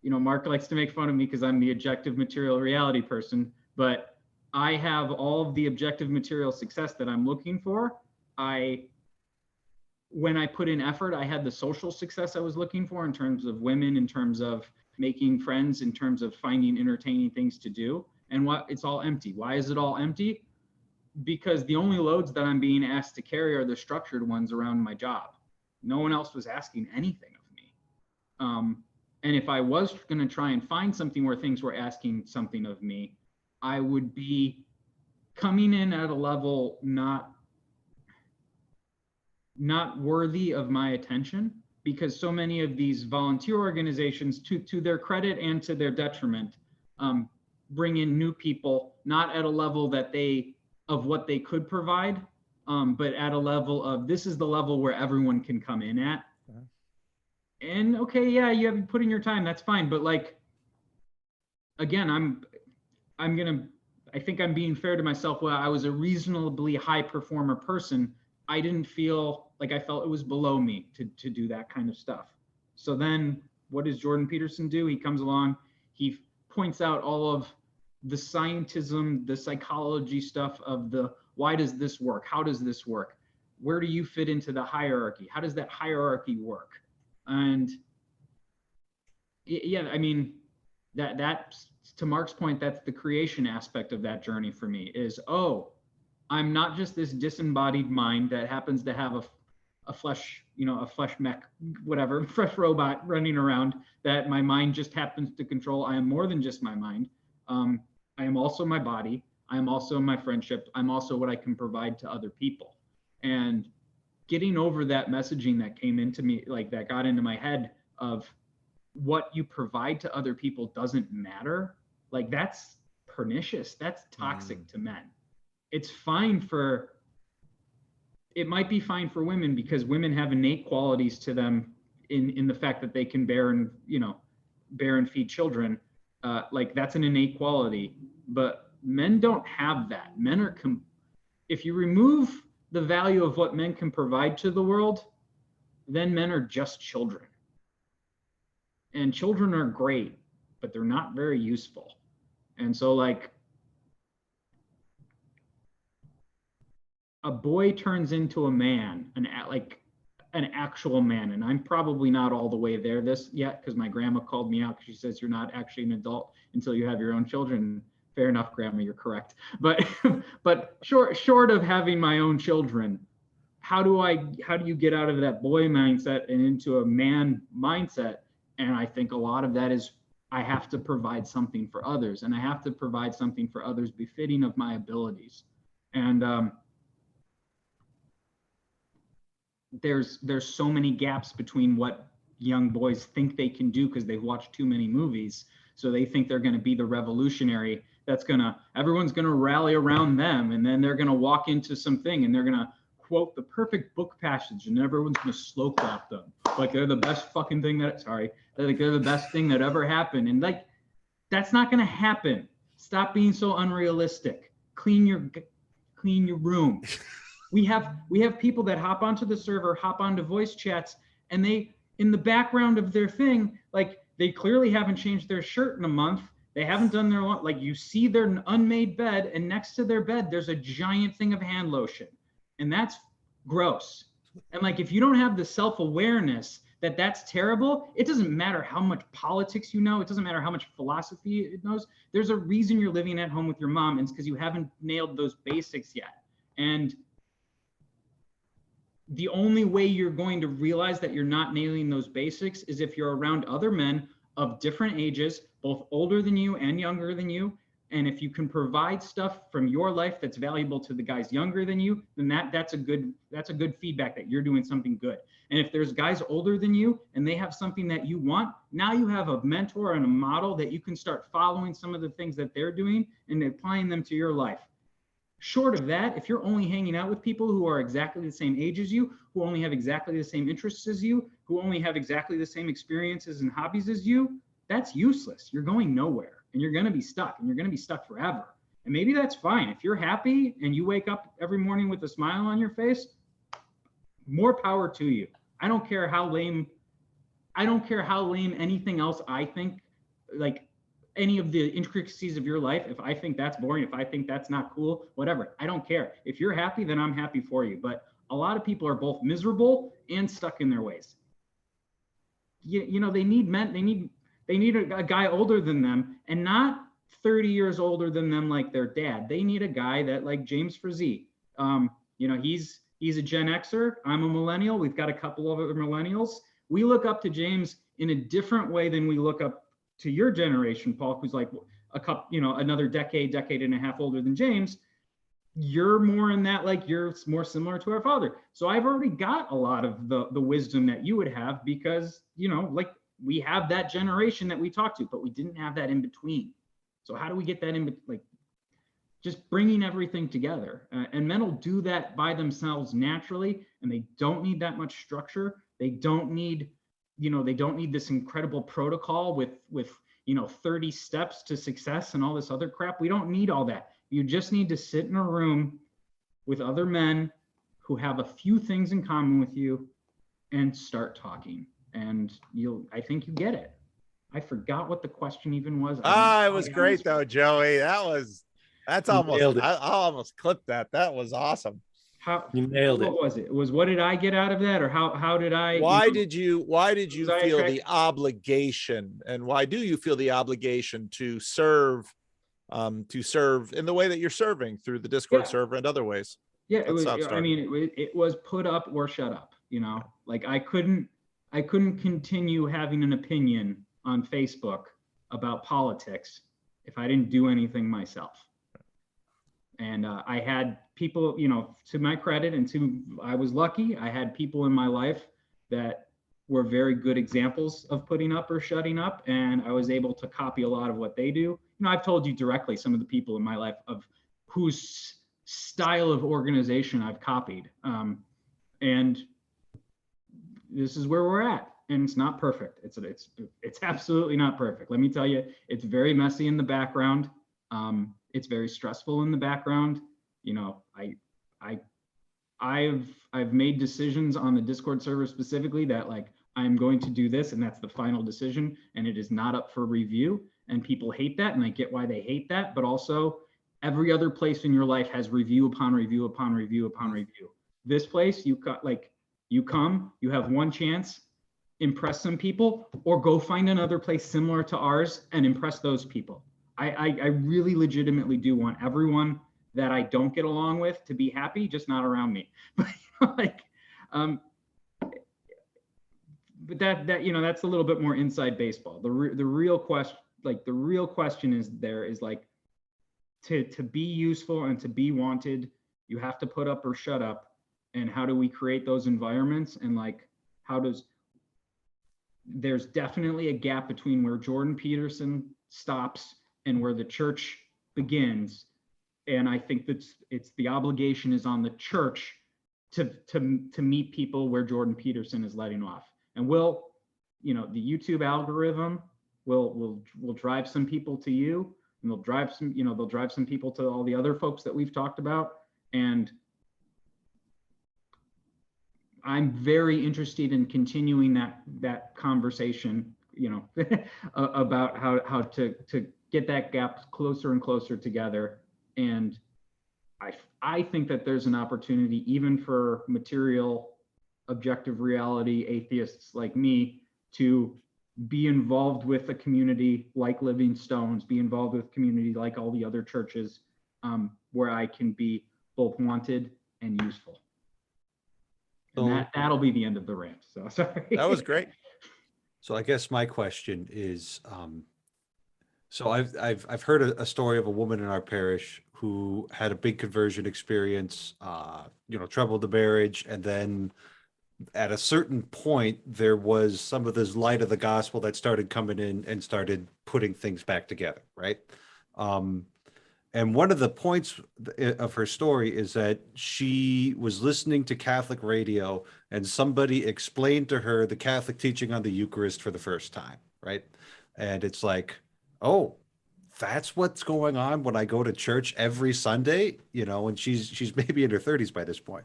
Mark likes to make fun of me because I'm the objective material reality person, but I have all of the objective material success that I'm looking for. When I put in effort, I had the social success I was looking for in terms of women, in terms of making friends, in terms of finding entertaining things to do. And it's all empty. Why is it all empty? Because the only loads that I'm being asked to carry are the structured ones around my job. No one else was asking anything of me. And if I was going to try and find something where things were asking something of me, I would be coming in at a level not worthy of my attention, because so many of these volunteer organizations, to their credit and to their detriment, bring in new people, not at a level of what they could provide, but at a level of, this is the level where everyone can come in at. And okay, yeah, you have put in your time, that's fine. But like, again, I think I'm being fair to myself. Well, I was a reasonably high performer person. I didn't feel like, I felt it was below me to do that kind of stuff. So then what does Jordan Peterson do? He comes along, he points out all of the scientism, the psychology stuff of why does this work? How does this work? Where do you fit into the hierarchy? How does that hierarchy work? And yeah, I mean, that to Mark's point, that's the creation aspect of that journey for me, is, oh, I'm not just this disembodied mind that happens to have a flesh, a flesh mech, whatever, fresh robot running around that my mind just happens to control. I am more than just my mind. I am also my body. I am also my friendship. I'm also what I can provide to other people. And getting over that messaging that came into me, like that got into my head, of what you provide to other people doesn't matter. Like, that's pernicious. That's toxic to men. It might be fine for women, because women have innate qualities to them in the fact that they can bear and feed children. Like, that's an innate quality, but men don't have that. Men are, if you remove the value of what men can provide to the world, then men are just children. And children are great, but they're not very useful. And so, like, a boy turns into a man, an actual man. And I'm probably not all the way there yet, because my grandma called me out, because she says you're not actually an adult until you have your own children. Fair enough, Grandma, you're correct. But short of having my own children, how do you get out of that boy mindset and into a man mindset? And I think a lot of that is, I have to provide something for others, and I have to provide something for others befitting of my abilities. And there's so many gaps between what young boys think they can do because they've watched too many movies. So they think they're going to be the revolutionary everyone's going to rally around them, and then they're going to walk into something and they're going to quote the perfect book passage, and everyone's going to slow clap them like they're the best fucking thing they're the best thing that ever happened. And like, that's not going to happen. Stop being so unrealistic. Clean your room. We have people that hop onto the server, hop onto voice chats, and they, in the background of their thing, like, they clearly haven't changed their shirt in a month. They haven't done their, like, you see their unmade bed, and next to their bed, there's a giant thing of hand lotion. And that's gross. And like, if you don't have the self-awareness that that's terrible, it doesn't matter how much politics you know. It doesn't matter how much philosophy it knows. There's a reason you're living at home with your mom, and it's because you haven't nailed those basics yet. And the only way you're going to realize that you're not nailing those basics is if you're around other men of different ages, both older than you and younger than you. And if you can provide stuff from your life that's valuable to the guys younger than you, then that's a good feedback that you're doing something good. And if there's guys older than you and they have something that you want, now you have a mentor and a model that you can start following some of the things that they're doing and applying them to your life. Short of that, if you're only hanging out with people who are exactly the same age as you, who only have exactly the same interests as you, who only have exactly the same experiences and hobbies as you, that's useless. You're going nowhere, and you're going to be stuck, and you're going to be stuck forever. And maybe that's fine. If you're happy and you wake up every morning with a smile on your face, more power to you. I don't care how lame anything else I think, like any of the intricacies of your life. If I think that's boring, if I think that's not cool, whatever, I don't care. If you're happy, then I'm happy for you. But a lot of people are both miserable and stuck in their ways. You know, they need men, they need a guy older than them, and not 30 years older than them like their dad. They need a guy that, like James Frazee. You know, he's a Gen Xer. I'm a millennial. We've got a couple of other millennials. We look up to James in a different way than we look up to your generation, Paul, who's like another decade and a half older than James. You're more in that, like, you're more similar to our father. So I've already got a lot of the wisdom that you would have, because, you know, like, we have that generation that we talk to, but we didn't have that in between. So how do we get that in, like, just bringing everything together? And men will do that by themselves naturally, and they don't need that much structure. They don't need, they don't need this incredible protocol with 30 steps to success and all this other crap. We don't need all that. You just need to sit in a room with other men who have a few things in common with you and start talking. And I think you get it. I forgot what the question even was. It was great though, Joey. That's almost, nailed it. I'll almost clip that. That was awesome. You nailed it. What was it? What did I get out of that? Or how did I? Why did you feel attracted? the obligation, and why do you feel the obligation to serve in the way that you're serving through the Discord server and other ways? Yeah, it was put up or shut up. Like, I couldn't continue having an opinion on Facebook about politics if I didn't do anything myself. And I had people, to my credit, I was lucky. I had people in my life that were very good examples of putting up or shutting up, and I was able to copy a lot of what they do. I've told you directly some of the people in my life of whose style of organization I've copied. And this is where we're at. And it's not perfect. It's absolutely not perfect. Let me tell you, it's very messy in the background. It's very stressful in the background. I've made decisions on the Discord server specifically that, like, I'm going to do this, and that's the final decision, and it is not up for review. And people hate that, and I get why they hate that. But also, every other place in your life has review upon review upon review upon review. This place, you come, you have one chance. Impress some people, or go find another place similar to ours and impress those people. I really legitimately do want everyone that I don't get along with to be happy, just not around me. But that's a little bit more inside baseball. The real question is like, to be useful and to be wanted, you have to put up or shut up. And how do we create those environments? And, like, there's definitely a gap between where Jordan Peterson stops and where the church begins. And I think that it's the obligation is on the church to meet people where Jordan Peterson is letting off. And the YouTube algorithm will drive some people to you, and they'll drive some people to all the other folks that we've talked about. And I'm very interested in continuing that conversation, about how to get that gap closer and closer together. And I think that there's an opportunity, even for material, objective reality atheists like me, to be involved with a community like Living Stones, be involved with community like all the other churches, where I can be both wanted and useful. And that'll be the end of the rant. So sorry. That was great. So I guess my question is, so I've heard a story of a woman in our parish who had a big conversion experience, troubled the marriage, and then at a certain point there was some of this light of the gospel that started coming in and started putting things back together, right? And one of the points of her story is that she was listening to Catholic radio and somebody explained to her the Catholic teaching on the Eucharist for the first time, right? And it's like, oh, that's what's going on when I go to church every Sunday, you know, and she's maybe in her 30s by this point.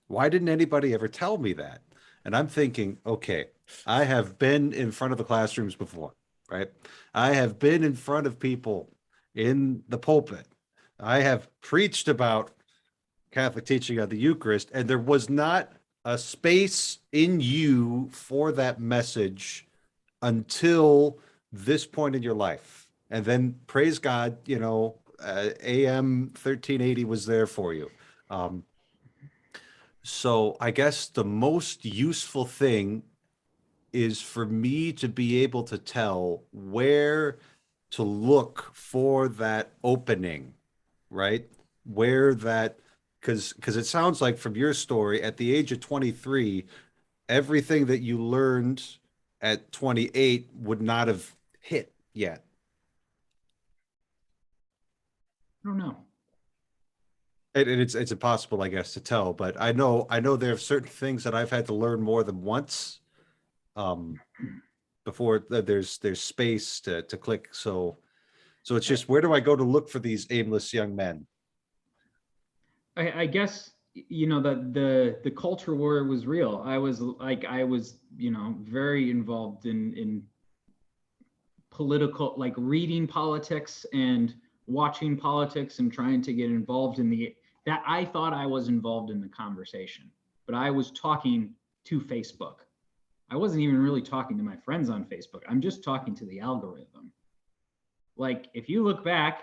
Why didn't anybody ever tell me that? And I'm thinking, okay, I have been in front of the classrooms before, right? I have been in front of people in the pulpit. I have preached about Catholic teaching of the Eucharist, and there was not a space in you for that message until this point in your life. And then praise God, you know, AM 1380 was there for you. So I guess the most useful thing is for me to be able to tell where to look for that opening, right? Where that, because it sounds like from your story, at the age of 23, everything that you learned at 28 would not have hit yet. I don't know. And it's impossible, I guess, to tell, but I know there are certain things that I've had to learn more than once before there's space to click. So it's just, where do I go to look for these aimless young men? I guess, you know, that the culture war was real. I was, you know, very involved in political, like reading politics and watching politics and trying to get involved in that I thought I was involved in the conversation, but I was talking to Facebook. I wasn't even really talking to my friends on Facebook. I'm just talking to the algorithm. Like, if you look back,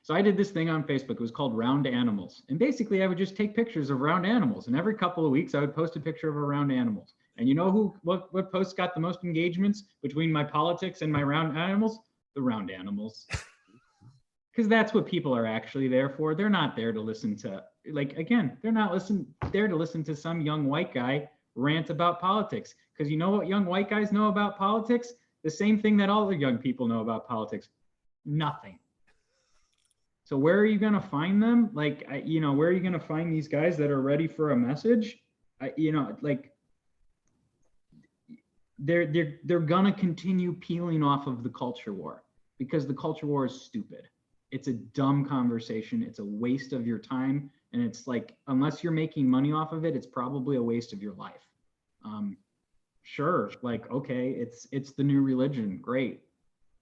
so I did this thing on Facebook. It was called Round Animals. And basically I would just take pictures of round animals. And every couple of weeks I would post a picture of a round animals. And you know what posts got the most engagements between my politics and my round animals? The round animals. Because that's what people are actually there for. They're not there to listen to, like, again, they're not there to listen to some young white guy rant about politics. Because you know what young white guys know about politics? The same thing that all the young people know about politics. Nothing. So where are you going to find them? Like, you know, where are you going to find these guys that are ready for a message? You know, like, they're going to continue peeling off of the culture war, because the culture war is stupid. It's a dumb conversation. It's a waste of your time. And it's like, unless you're making money off of it, it's probably a waste of your life. Sure. Like, okay, it's the new religion. Great.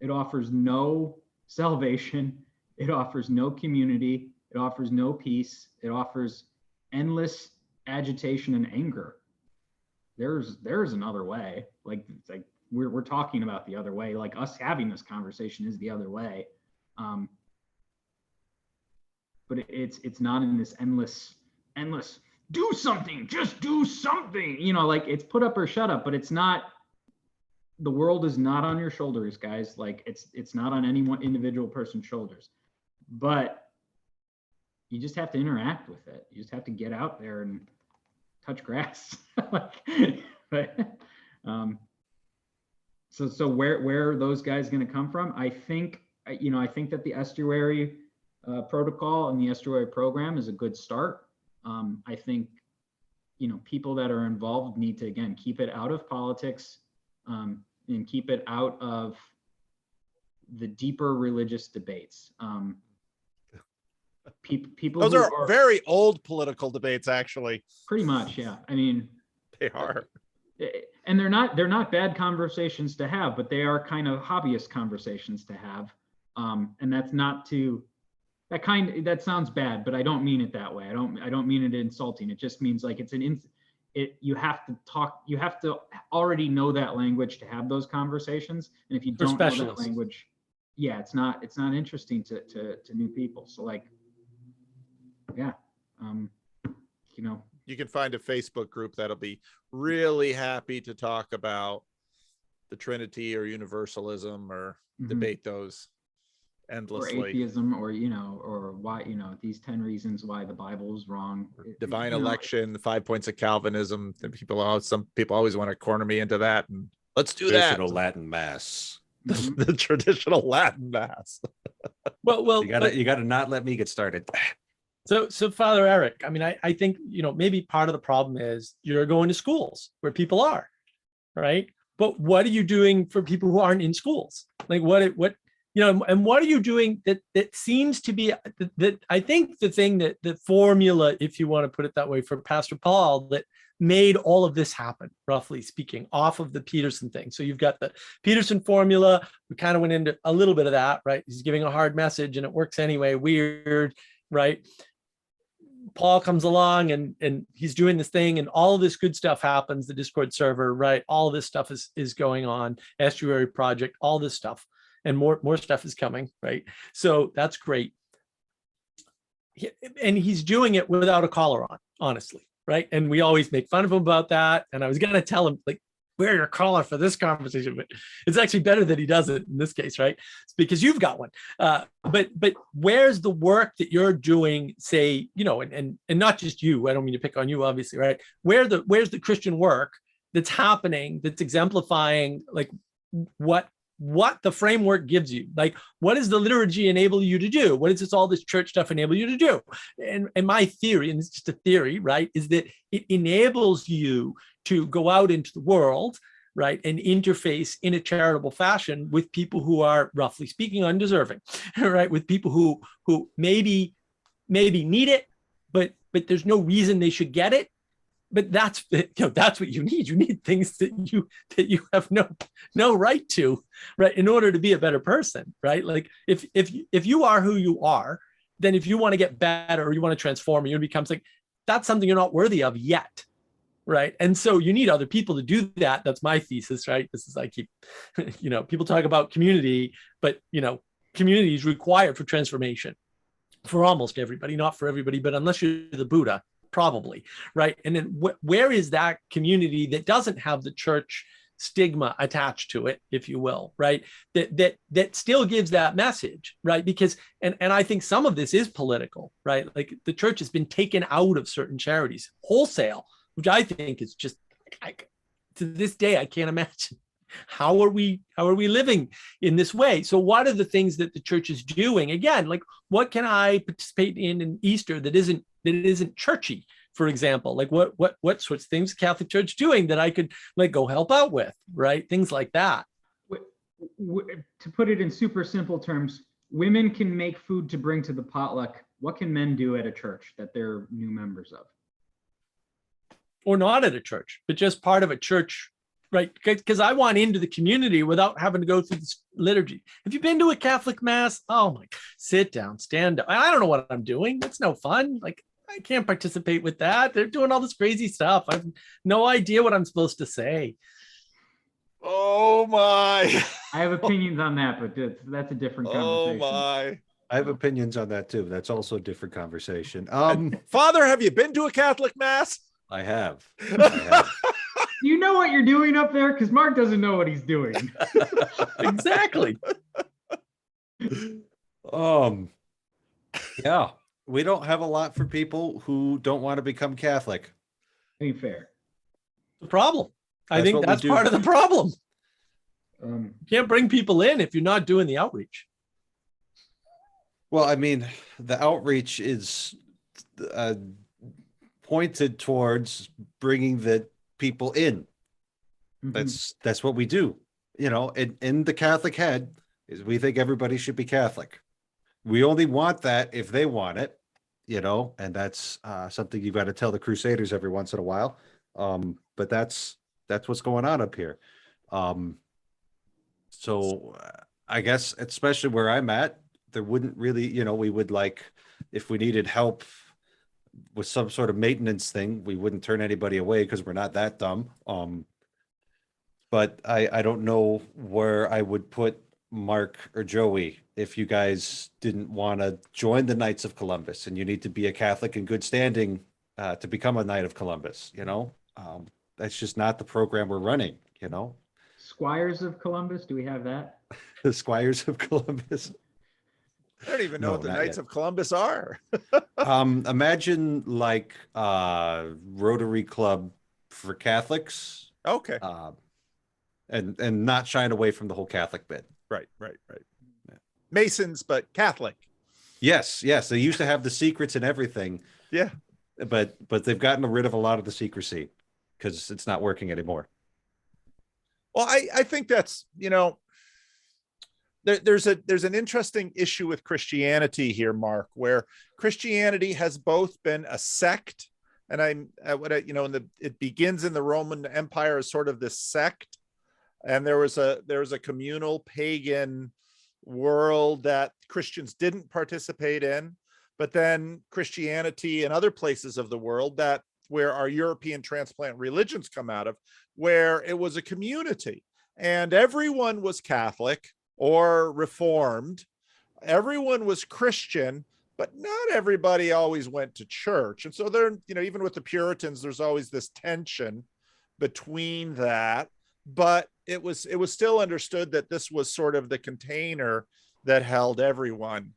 It offers no salvation. It offers no community. It offers no peace. It offers endless agitation and anger. There's another way. Like, it's like we're talking about the other way. Like, us having this conversation is the other way. But it's not in this endless do something, just do something. You know, like, it's put up or shut up, but it's not. The world is not on your shoulders, guys. Like, it's not on any one individual person's shoulders. But you just have to interact with it. You just have to get out there and touch grass. So where are those guys going to come from? I think that the estuary protocol and the estuary program is a good start. I think, you know, people that are involved need to, again, keep it out of politics, and keep it out of the deeper religious debates. People those are very old political debates, actually. Pretty much, yeah. I mean, they are, and they're not bad conversations to have, but they are kind of hobbyist conversations to have. And that's not to that sounds bad, but I don't mean it that way. I don't mean it insulting. It just means, like, you have to talk. You have to already know that language to have those conversations. And if you don't know that language, yeah, it's not interesting to new people. So, like, yeah, you know, you can find a Facebook group that'll be really happy to talk about the Trinity or universalism or debate those endlessly. Or atheism, or, you know, or why, you know, these 10 reasons why the Bible is wrong. Divine election, the 5 points of Calvinism. Some people always want to corner me into that, and let's do that. Traditional Latin Mass. The traditional Latin Mass. Well, you gotta not let me get started. So Father Eric, I mean, I think, you know, maybe part of the problem is you're going to schools where people are, right? But what are you doing for people who aren't in schools? Like, what, and what are you doing that seems to be that I think the thing that the formula, if you want to put it that way, for Pastor Paul that made all of this happen, roughly speaking, off of the Peterson thing. So you've got the Peterson formula. We kind of went into a little bit of that, right? He's giving a hard message and it works anyway. Weird, right? Paul comes along and he's doing this thing and all of this good stuff happens. The Discord server, right? All of this stuff is going on. Estuary project, all this stuff. And more stuff is coming, right? So that's great. And he's doing it without a collar on, honestly, right? And we always make fun of him about that. And I was going to tell him, like, wear your collar for this conversation, but it's actually better that he does it in this case, right? It's because you've got one. But where's the work that you're doing, say, and not just you, I don't mean to pick on you, obviously, right? Where's the Christian work that's happening, that's exemplifying like what the framework gives you? Like, what does the liturgy enable you to do? What does all this church stuff enable you to do? And my theory, and it's just a theory, right, is that it enables you to go out into the world, right, and interface in a charitable fashion with people who are, roughly speaking, undeserving, right, with people who maybe need it, but there's no reason they should get it. But that's what you need. You need things that you have no right to, right, in order to be a better person, right? Like if you are who you are, then if you want to get better or you want to transform, you become like, that's something you're not worthy of yet, right? And so you need other people to do that. That's my thesis, right? This is, I keep, people talk about community, but community is required for transformation for almost everybody, not for everybody, but unless you're the Buddha. Probably, right? And then where is that community that doesn't have the church stigma attached to it, if you will, right? That still gives that message, right? Because and I think some of this is political, right? Like the church has been taken out of certain charities wholesale, which I think is just to this day I can't imagine. How are we living in this way? So what are the things that the church is doing? Again, like what can I participate in Easter that isn't churchy, for example? Like what sorts of things Catholic Church doing that I could like go help out with, right? Things like that. To put it in super simple terms, women can make food to bring to the potluck. What can men do at a church that they're new members of? Or not at a church, but just part of a church, right? Because I want into the community without having to go through this liturgy. Have you been to a Catholic mass? Oh my, sit down, stand up. I don't know what I'm doing. That's no fun. Like, I can't participate with that. They're doing all this crazy stuff. I have no idea what I'm supposed to say. Oh my. I have opinions on that, but that's a different conversation. Oh my. I have opinions on that too. That's also a different conversation. Father, have you been to a Catholic mass? I have. You know what you're doing up there? Because Mark doesn't know what he's doing. Exactly. Yeah, we don't have a lot for people who don't want to become Catholic. Ain't fair. The problem. I think that's do. part of the problem. You can't bring people in if you're not doing the outreach. Well, I mean, the outreach is pointed towards bringing the people in. That's what we do. In the Catholic head is we think everybody should be Catholic. We only want that if they want it, and that's something you've got to tell the Crusaders every once in a while. But that's what's going on up here. So I guess, especially where I'm at, there wouldn't really, we would like, if we needed help with some sort of maintenance thing, we wouldn't turn anybody away because we're not that dumb. But I don't know where I would put Mark or Joey if you guys didn't want to join the Knights of Columbus, and you need to be a Catholic in good standing to become a Knight of Columbus. That's just not the program we're running. Squires of Columbus, do we have that? The Squires of Columbus. I don't even know what the Knights of Columbus are. Imagine like Rotary Club for Catholics. Okay. And not shying away from the whole Catholic bit. Right. Yeah. Masons, but Catholic. Yes. They used to have the secrets and everything. Yeah. But they've gotten rid of a lot of the secrecy because it's not working anymore. Well, I think that's, there's an interesting issue with Christianity here, Mark, where Christianity has both been a sect, and it begins in the Roman Empire as sort of this sect, and there was a communal pagan world that Christians didn't participate in, but then Christianity in other places of the world, that where our European transplant religions come out of, where it was a community and everyone was Catholic or Reformed, everyone was Christian, but not everybody always went to church. And so there, even with the Puritans, there's always this tension between that, but it was still understood that this was sort of the container that held everyone.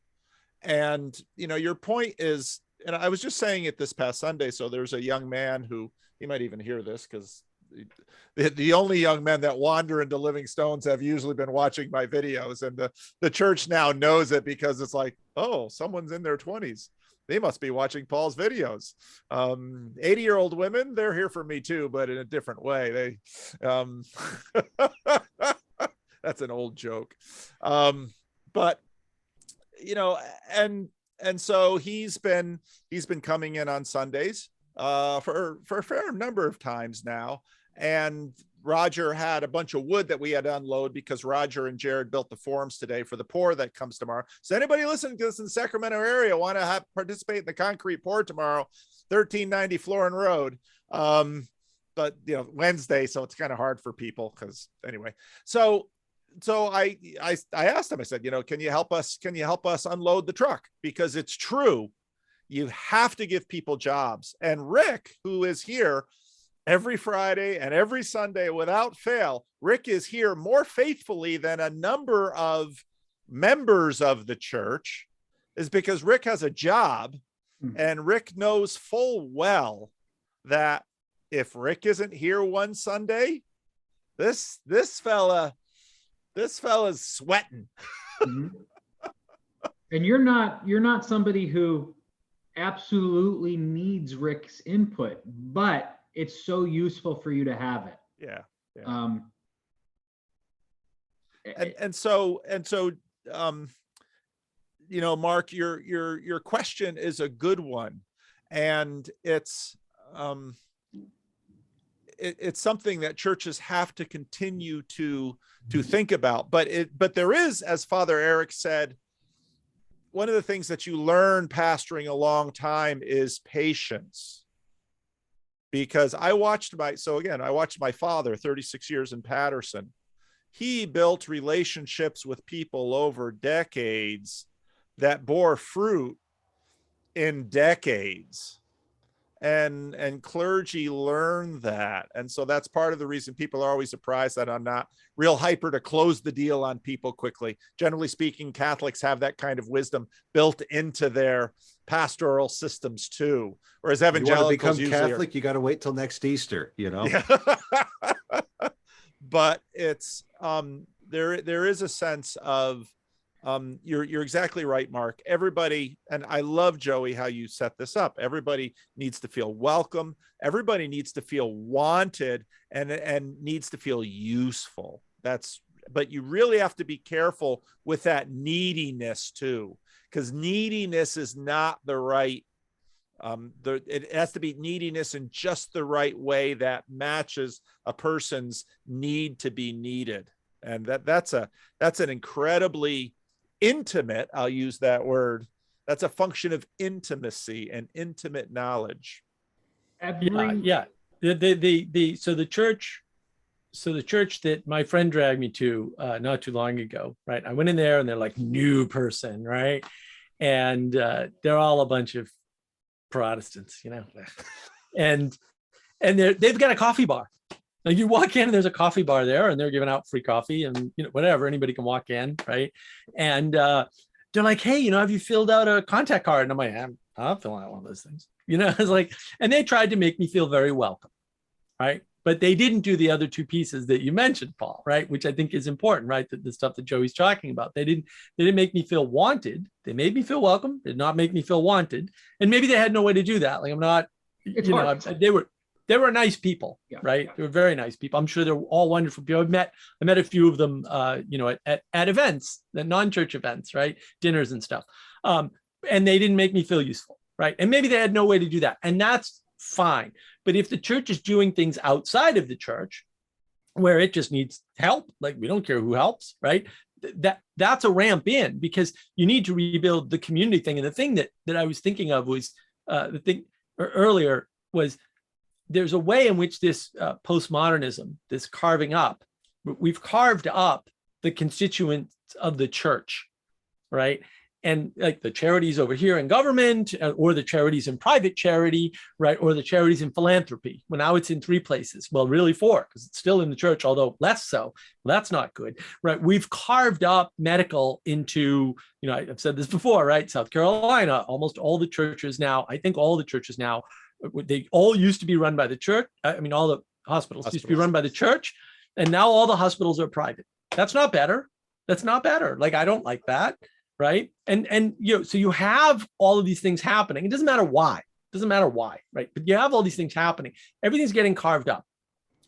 And, your point is, and I was just saying it this past Sunday. So there's a young man who, he might even hear this, because the only young men that wander into Living Stones have usually been watching my videos, and the church now knows it, because it's like, oh, someone's in their 20s. They must be watching Paul's videos. 80-year-old women, they're here for me too, but in a different way. That's an old joke. But, and so he's been coming in on Sundays for a fair number of times now. And Roger had a bunch of wood that we had to unload, because Roger and Jared built the forums today for the pour that comes tomorrow. So anybody listening to this in the Sacramento area want to participate in the concrete pour tomorrow, 1390 Florin Road. But Wednesday, so it's kind of hard for people, because anyway. So I asked him, I said, can you help us unload the truck? Because it's true, you have to give people jobs. And Rick, who is here every Friday and every Sunday without fail, Rick is here more faithfully than a number of members of the church, is because Rick has a job. And Rick knows full well that if Rick isn't here one Sunday, this fella's sweating. Mm-hmm. And you're not somebody who absolutely needs Rick's input, but it's so useful for you to have it. Yeah. Mark, your question is a good one, and it's something that churches have to continue to think about. But there is, as Father Eric said, one of the things that you learn pastoring a long time is patience. Because I watched my father 36 years in Peterson. He built relationships with people over decades that bore fruit in decades. And clergy learn that. And so that's part of the reason people are always surprised that I'm not real hyper to close the deal on people quickly. Generally speaking, Catholics have that kind of wisdom built into their pastoral systems too. Whereas evangelicals, you become Catholic, you got to wait till next Easter, Yeah. But it's there is a sense of you're exactly right, Mark. Everybody, and I love, Joey, how you set this up. Everybody needs to feel welcome. Everybody needs to feel wanted and needs to feel useful. But you really have to be careful with that neediness too, because neediness is not the right. It has to be neediness in just the right way that matches a person's need to be needed, and that's an incredibly intimate, I'll use that word. That's a function of intimacy and intimate knowledge. Yeah. The church that my friend dragged me to not too long ago, right? I went in there and they're like, new person, right? And they're all a bunch of Protestants, and they've got a coffee bar. Like you walk in and there's a coffee bar there, and they're giving out free coffee, and whatever, anybody can walk in, right? And they're like, hey, have you filled out a contact card? And I'm like, I'm filling out one of those things. It's like, and they tried to make me feel very welcome, right? But they didn't do the other two pieces that you mentioned, Paul, right? Which I think is important, right? The stuff that Joey's talking about. They didn't make me feel wanted. They made me feel welcome. Did not make me feel wanted. And maybe they had no way to do that. Like I'm not, they were nice people, Yeah. right? They were very nice people. I'm sure they're all wonderful people. I met a few of them, at events, the non-church events, right? Dinners and stuff. And they didn't make me feel useful, right? And maybe they had no way to do that. And that's fine. But if the church is doing things outside of the church where it just needs help, like we don't care who helps, right? That's a ramp in, because you need to rebuild the community thing. And the thing that I was thinking of was the thing earlier was there's a way in which this postmodernism, this carving up, we've carved up the constituents of the church, right? And like the charities over here in government, or the charities in private charity, right? Or the charities in philanthropy. Well, now it's in 3 places. Well, really 4, because it's still in the church, although less so. Well, that's not good, right? We've carved up medical into, I've said this before, right? South Carolina, almost all the churches now, I think all the churches now, they all used to be run by the church. I mean, all the hospitals used to be run by the church, and now all the hospitals are private. That's not better. That's not better. Like, I don't like that. Right. And so you have all of these things happening. It doesn't matter why. Right. But you have all these things happening. Everything's getting carved up.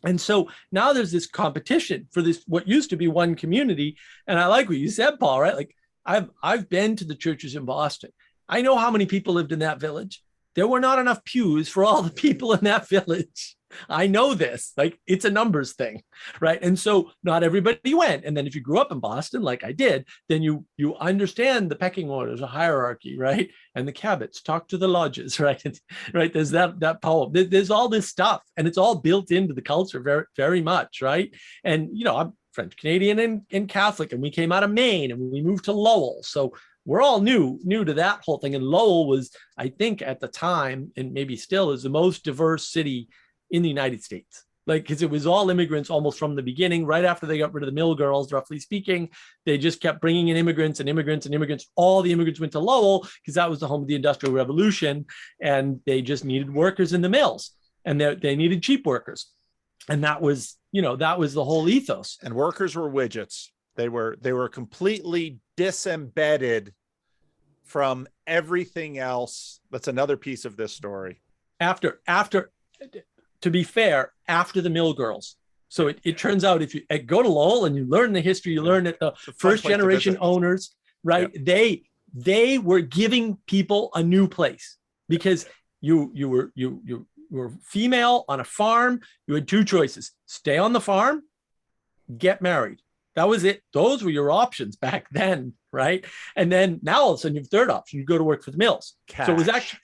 And so now there's this competition for this, what used to be one community. And I like what you said, Paul, right? Like I've been to the churches in Boston. I know how many people lived in that village. There were not enough pews for all the people in that village. I know this, like it's a numbers thing, right? And so not everybody went. And then if you grew up in Boston, like I did, then you understand the pecking orders, a hierarchy, right? And the Cabots talk to the lodges, right? Right. There's that poem. There's all this stuff, and it's all built into the culture very, very much, right? And I'm French Canadian and Catholic, and we came out of Maine and we moved to Lowell. So we're all new to that whole thing. And Lowell was, I think at the time, and maybe still is, the most diverse city in the United States. Like, because it was all immigrants almost from the beginning. Right after they got rid of the mill girls, roughly speaking, they just kept bringing in immigrants and immigrants and immigrants. All the immigrants went to Lowell because that was the home of the Industrial Revolution, and they just needed workers in the mills, and they needed cheap workers. And that was the whole ethos. And workers were widgets. They were completely disembedded from everything else. That's another piece of this story. After, to be fair, after the mill girls. So it turns out if you go to Lowell and you learn the history, you learn that the first generation owners, right? Yep. They were giving people a new place, because you were female on a farm. You had 2 choices: stay on the farm, get married. That was it. Those were your options back then, right? And then now all of a sudden you have a third option. You go to work for the mills. Cash. So it was actually,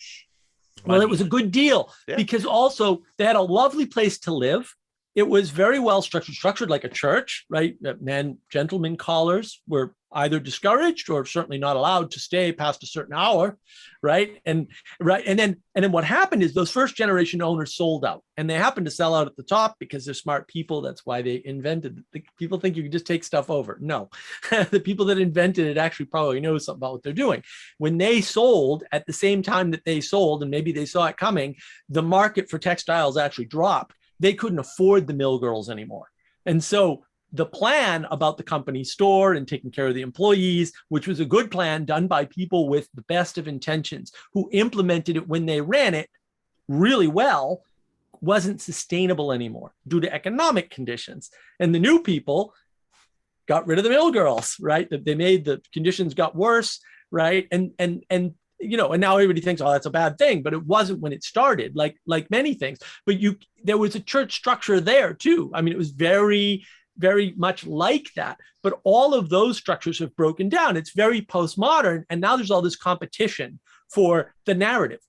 well, it was a good deal, because also they had a lovely place to live. It was very well structured like a church, right? Gentlemen callers were either discouraged or certainly not allowed to stay past a certain hour, right? And then what happened is those first generation owners sold out, and they happened to sell out at the top because they're smart people. That's why they invented it. People think you can just take stuff over. No, the people that invented it actually probably know something about what they're doing. When they sold, at the same time that they sold, and maybe they saw it coming, the market for textiles actually dropped. They couldn't afford the mill girls anymore. And so the plan about the company store and taking care of the employees, which was a good plan done by people with the best of intentions who implemented it when they ran it really well, wasn't sustainable anymore due to economic conditions. And the new people got rid of the mill girls, right? They made the conditions got worse, right? And now everybody thinks, oh, that's a bad thing, but it wasn't when it started, like many things. But there was a church structure there too. I mean, it was very, very much like that. But all of those structures have broken down. It's very postmodern. And now there's all this competition for the narrative.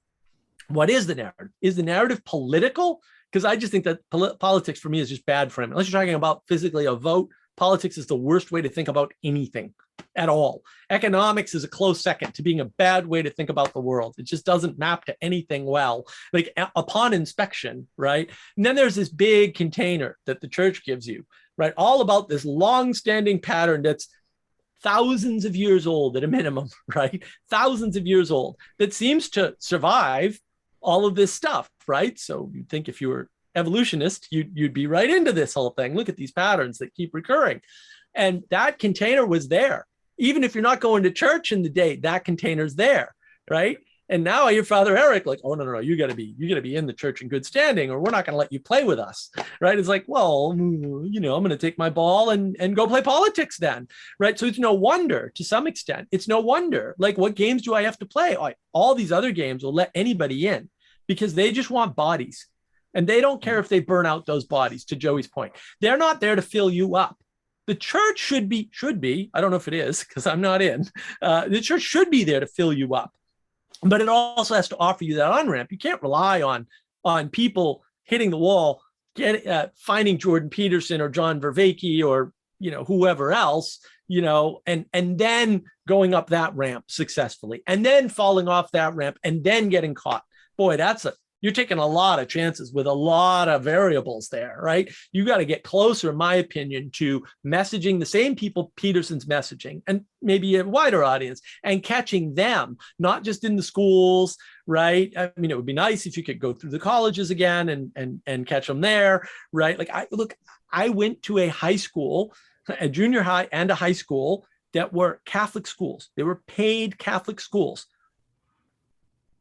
What is the narrative? Is the narrative political? Because I just think that politics for me is just bad for him. Unless you're talking about physically a vote, politics is the worst way to think about anything at all. Economics is a close second to being a bad way to think about the world. It just doesn't map to anything well, like upon inspection, right? And then there's this big container that the church gives you, right? All about this long-standing pattern that's thousands of years old at a minimum, right? Thousands of years old, that seems to survive all of this stuff, right? So you'd think if you were evolutionist, you'd be right into this whole thing. Look at these patterns that keep recurring. And that container was there. Even if you're not going to church in the day, that container's there, right? And now I hear Father Eric like, oh no, you got to be in the church in good standing, or we're not going to let you play with us, right? It's like, well, I'm going to take my ball and go play politics then, right? So it's no wonder, to some extent, it's no wonder. Like, what games do I have to play? All these other games will let anybody in because they just want bodies, and they don't care if they burn out those bodies. To Joey's point, they're not there to fill you up. The church should be. I don't know if it is because I'm not in. The church should be there to fill you up. But it also has to offer you that on-ramp. You can't rely on people hitting the wall, finding Jordan Peterson or John Vervaeke or whoever else, and then going up that ramp successfully, and then falling off that ramp, and then getting caught. Boy, you're taking a lot of chances with a lot of variables there, right? You got to get closer, in my opinion, to messaging the same people Peterson's messaging, and maybe a wider audience, and catching them, not just in the schools, right? I mean, it would be nice if you could go through the colleges again and catch them there, right? Like, I went to a high school, a junior high and a high school that were Catholic schools. They were paid Catholic schools.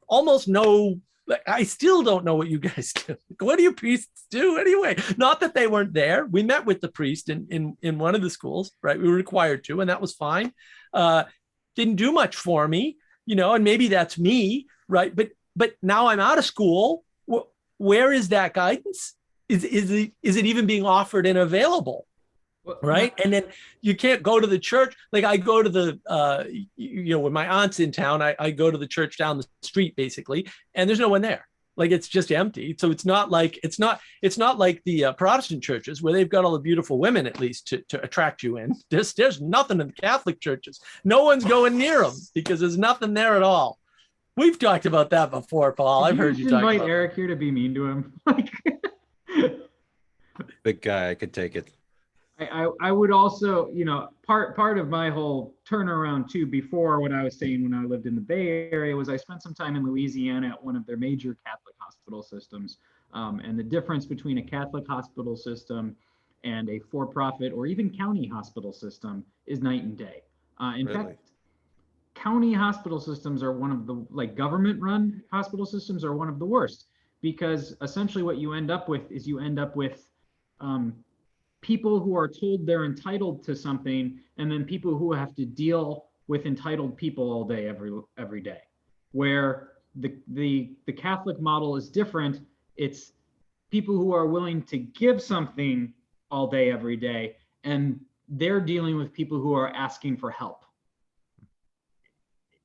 Almost no. I still don't know what you guys do. What do you priests do anyway? Not that they weren't there. We met with the priest in one of the schools, right? We were required to, and that was fine. Didn't do much for me, and maybe that's me, right? But now I'm out of school. Where is that guidance? Is it even being offered and available? Right. And then you can't go to the church. Like, I go to the, when my aunt's in town, I go to the church down the street basically, and there's no one there. Like, it's just empty. So it's not like the Protestant churches where they've got all the beautiful women, at least to attract you in. There's nothing in the Catholic churches. No one's going near them because there's nothing there at all. We've talked about that before, Paul. I've heard you talk about invite Eric here to be mean to him. Big guy, I could take it. I would also, part of my whole turnaround too, before what I was saying when I lived in the Bay Area, was I spent some time in Louisiana at one of their major Catholic hospital systems. And the difference between a Catholic hospital system and a for-profit or even county hospital system is night and day. In fact, county hospital systems are one of the, government-run hospital systems are one of the worst, because essentially what you end up with is people who are told they're entitled to something, and then people who have to deal with entitled people all day, every day. Where the Catholic model is different. It's people who are willing to give something all day, every day, and they're dealing with people who are asking for help.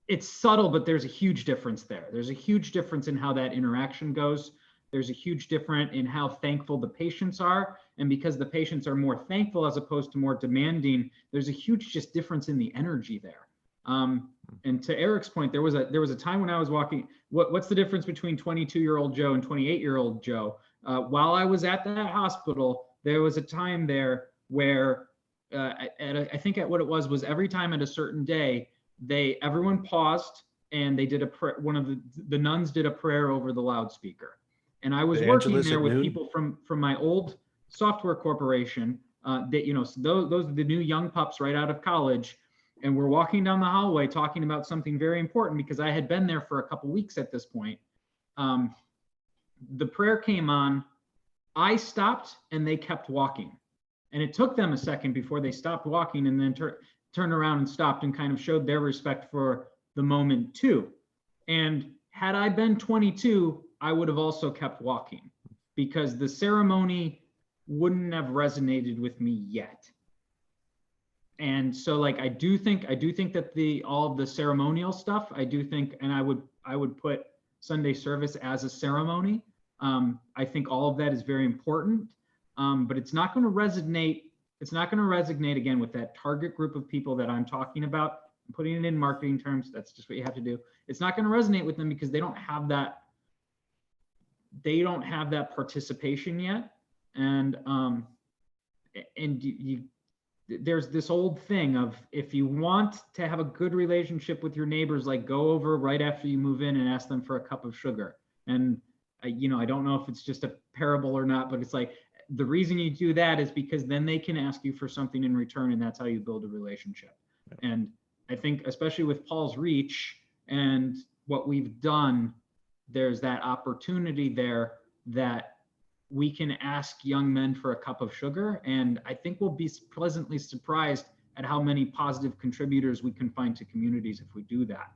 It's subtle, but there's a huge difference there. There's a huge difference in how that interaction goes. There's a huge difference in how thankful the patients are. And because the patients are more thankful as opposed to more demanding, there's a huge just difference in the energy there. And to Eric's point, there was a time when I was walking. What's the difference between 22-year-old Joe and 28-year-old Joe? While I was at that hospital, there was a time there where I think what it was every time at a certain day, everyone paused and they did one of the nuns did a prayer over the loudspeaker. And I was working there with people from my old software corporation that, those are the new young pups right out of college. And we're walking down the hallway talking about something very important, because I had been there for a couple weeks at this point. The prayer came on, I stopped, and they kept walking. And it took them a second before they stopped walking and then turned around and stopped and kind of showed their respect for the moment too. And had I been 22, I would have also kept walking, because the ceremony wouldn't have resonated with me yet. And so I do think that all of the ceremonial stuff, I do think, and I would put Sunday service as a ceremony. I think all of that is very important, but it's not going to resonate. It's not going to resonate again with that target group of people that I'm talking about. I'm putting it in marketing terms. That's just what you have to do. It's not going to resonate with them because they don't have that. They don't have that participation yet, and there's this old thing of, if you want to have a good relationship with your neighbors, go over right after you move in and ask them for a cup of sugar. And I don't know if it's just a parable or not, but it's the reason you do that is because then they can ask you for something in return, and that's how you build a relationship. And I think, especially with Paul's reach and what we've done, there's that opportunity there that we can ask young men for a cup of sugar. And I think we'll be pleasantly surprised at how many positive contributors we can find to communities if we do that.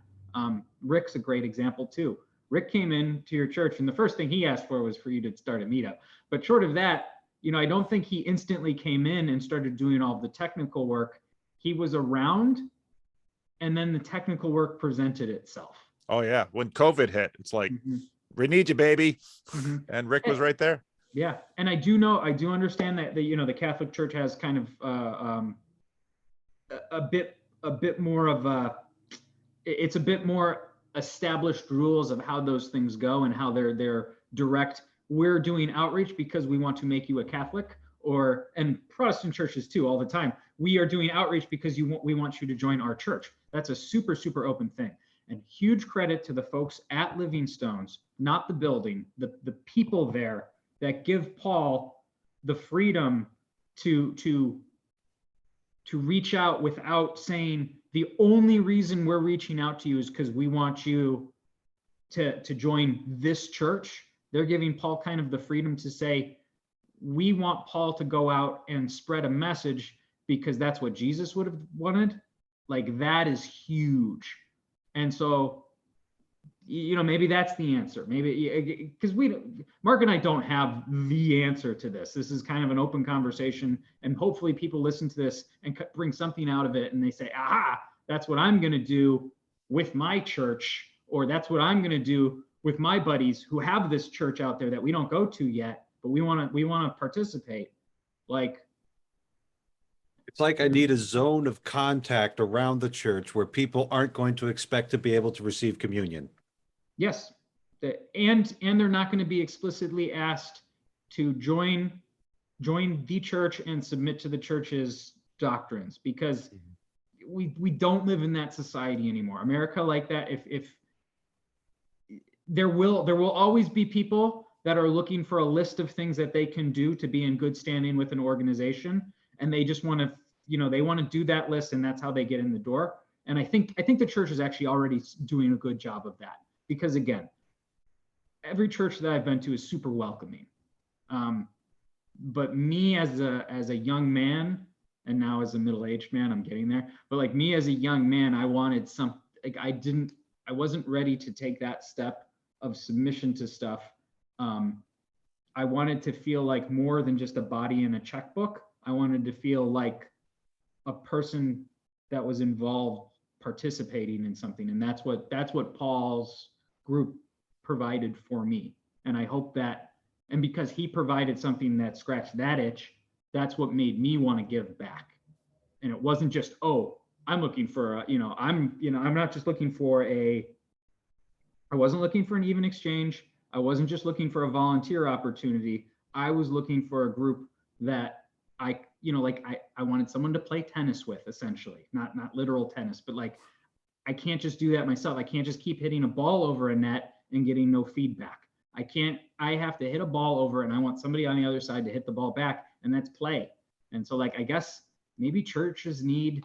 Rick's a great example too. Rick came into your church and the first thing he asked for was for you to start a meetup. But short of that, you know, I don't think he instantly came in and started doing all the technical work. He was around, and then the technical work presented itself. Oh yeah. When COVID hit, it's like, we need you, baby. And Rick was right there. Yeah. And I do understand that you know, the Catholic Church has kind of a bit more of it's a bit more established rules of how those things go and how they're direct. We're doing outreach because we want to make you a Catholic, and Protestant churches too, all the time. We are doing outreach because we want you to join our church. That's a super, super open thing. And huge credit to the folks at Livingstone's, not the building, the people there that give Paul the freedom to reach out without saying, the only reason we're reaching out to you is because we want you to join this church. They're giving Paul kind of the freedom to say, we want Paul to go out and spread a message because that's what Jesus would have wanted. Like, that is huge. And so, you know, maybe that's the answer. Maybe because Mark and I don't have the answer to this. This is kind of an open conversation, and hopefully people listen to this and bring something out of it, and they say, aha, that's what I'm going to do with my church, or that's what I'm going to do with my buddies who have this church out there that we don't go to yet, but we want to participate. Like, it's like I need a zone of contact around the church where people aren't going to expect to be able to receive communion. Yes. And they're not going to be explicitly asked to join the church and submit to the church's doctrines, because we don't live in that society anymore. America like that, if there will always be people that are looking for a list of things that they can do to be in good standing with an organization, and they just want to, you know, they want to do that list, and that's how they get in the door. And I think the church is actually already doing a good job of that, because again, every church that I've been to is super welcoming. But me as a young man, and now as a middle-aged man, I'm getting there. But like me as a young man, I wanted I wasn't ready to take that step of submission to stuff. I wanted to feel like more than just a body in a checkbook. I wanted to feel like a person that was involved participating in something. And that's what Paul's group provided for me. And I hope that, and because he provided something that scratched that itch, that's what made me want to give back. And it wasn't just, oh, I'm looking for I'm not just looking for I wasn't looking for an even exchange. I wasn't just looking for a volunteer opportunity. I was looking for a group that I wanted someone to play tennis with, essentially, not literal tennis, but like, I can't just do that myself. I can't just keep hitting a ball over a net and getting no feedback. I have to hit a ball over, and I want somebody on the other side to hit the ball back, and that's play. And so like, I guess maybe churches need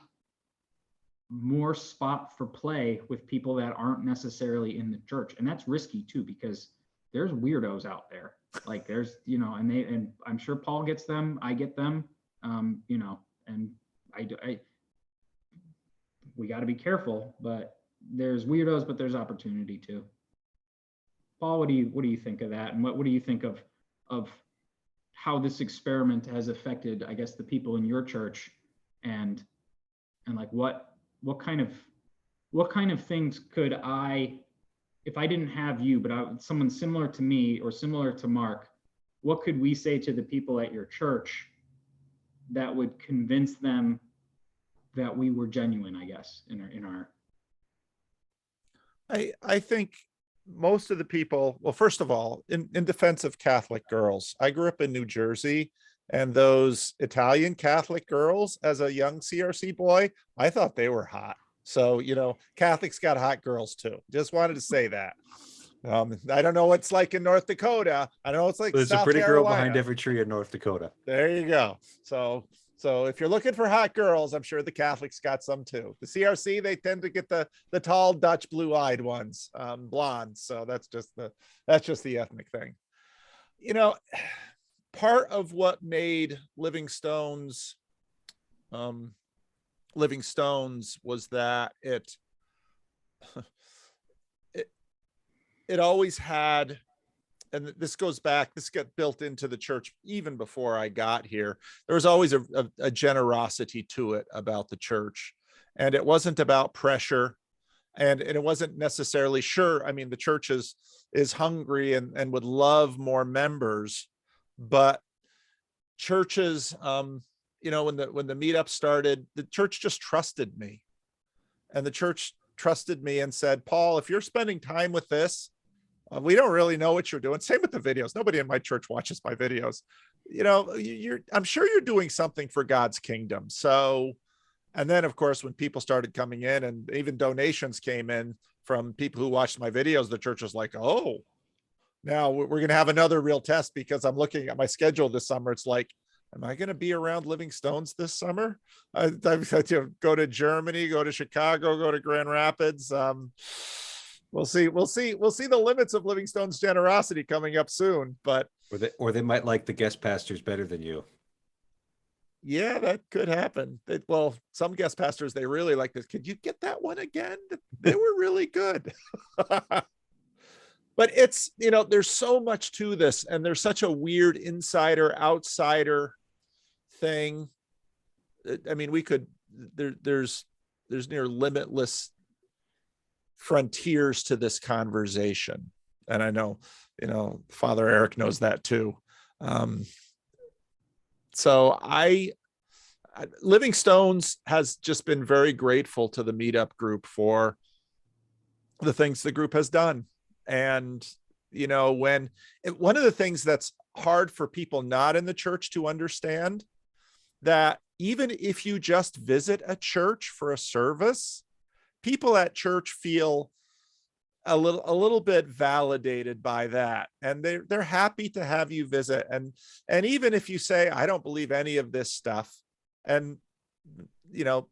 more spot for play with people that aren't necessarily in the church. And that's risky too, because there's weirdos out there. Like there's, and I'm sure Paul gets them, I get them, and we got to be careful, but there's weirdos, but there's opportunity too. Paul, what do you think of that? And what do you think of how this experiment has affected, I guess, the people in your church, and like what kind of things could I, if I didn't have you, but someone similar to me or similar to Mark, what could we say to the people at your church that would convince them that we were genuine, I guess, in our. I think most of the people, well, first of all, in defense of Catholic girls, I grew up in New Jersey, and those Italian Catholic girls, as a young CRC boy, I thought they were hot. So, Catholics got hot girls too. Just wanted to say that. I don't know what's like in North Dakota. I don't know what's like. There's South a pretty Carolina. girl behind every tree in North Dakota. There you go. So So if you're looking for hot girls, I'm sure the Catholics got some too. The CRC, they tend to get the tall Dutch blue-eyed ones, blondes. So that's just the ethnic thing. You know, part of what made Living Stones was that it always had, and this got built into the church even before I got here. There was always a generosity to it about the church, and it wasn't about pressure, and it wasn't necessarily sure. I mean, the church is hungry and would love more members, but churches, you know, when the meetup started, the church just trusted me, and the church trusted me and said, Paul, if you're spending time with this, we don't really know what you're doing. Same with the videos. Nobody in my church watches my videos. You know, I'm sure you're doing something for God's kingdom. So, and then of course, when people started coming in and even donations came in from people who watched my videos, the church was like, oh, now we're going to have another real test, because I'm looking at my schedule this summer. It's like, am I going to be around Living Stones this summer? I go to Germany, go to Chicago, go to Grand Rapids. We'll see the limits of Living Stone's generosity coming up soon, but or they might like the guest pastors better than you. Yeah, that could happen. Well, some guest pastors, they really like this. Could you get that one again? They were really good. But it's, you know, there's so much to this, and there's such a weird insider outsider thing. I mean, there's near limitless frontiers to this conversation. And I know, you know, Father Eric knows that too. So Living Stones has just been very grateful to the meetup group for the things the group has done. And, you know, one of the things that's hard for people not in the church to understand, that even if you just visit a church for a service, people at church feel a little bit validated by that, and they're happy to have you visit. And even if you say, I don't believe any of this stuff, and you know,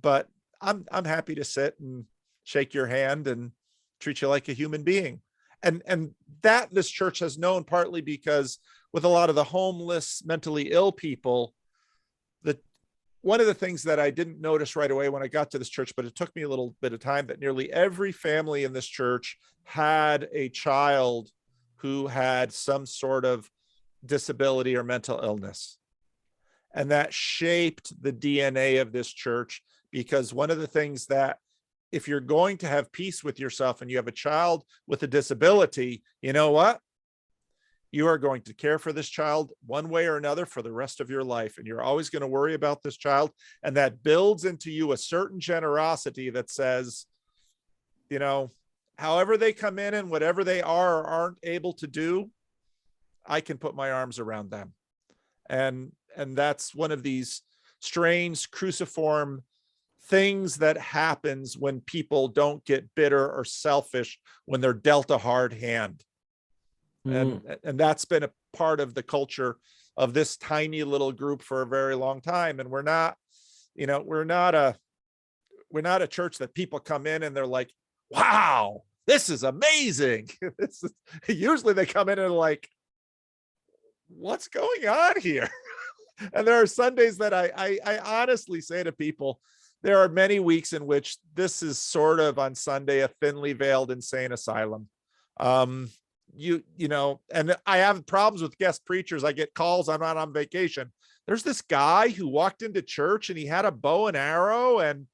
but I'm happy to sit and shake your hand and treat you like a human being. And that this church has known, partly because with a lot of the homeless, mentally ill people, one of the things that I didn't notice right away when I got to this church, but it took me a little bit of time, that nearly every family in this church had a child who had some sort of disability or mental illness. And that shaped the DNA of this church, because one of the things that, if you're going to have peace with yourself and you have a child with a disability, you know what? You are going to care for this child one way or another for the rest of your life. And you're always going to worry about this child. And that builds into you a certain generosity that says, you know, however they come in and whatever they are or aren't able to do, I can put my arms around them. And that's one of these strange cruciform things that happens when people don't get bitter or selfish when they're dealt a hard hand. And that's been a part of the culture of this tiny little group for a very long time. And we're not a church that people come in and they're like, wow, this is amazing. Usually they come in and like, what's going on here? And there are Sundays that I honestly say to people, there are many weeks in which this is sort of on Sunday a thinly veiled insane asylum. You know, and I have problems with guest preachers. I get calls, I'm not on vacation. There's this guy who walked into church and he had a bow and arrow, and,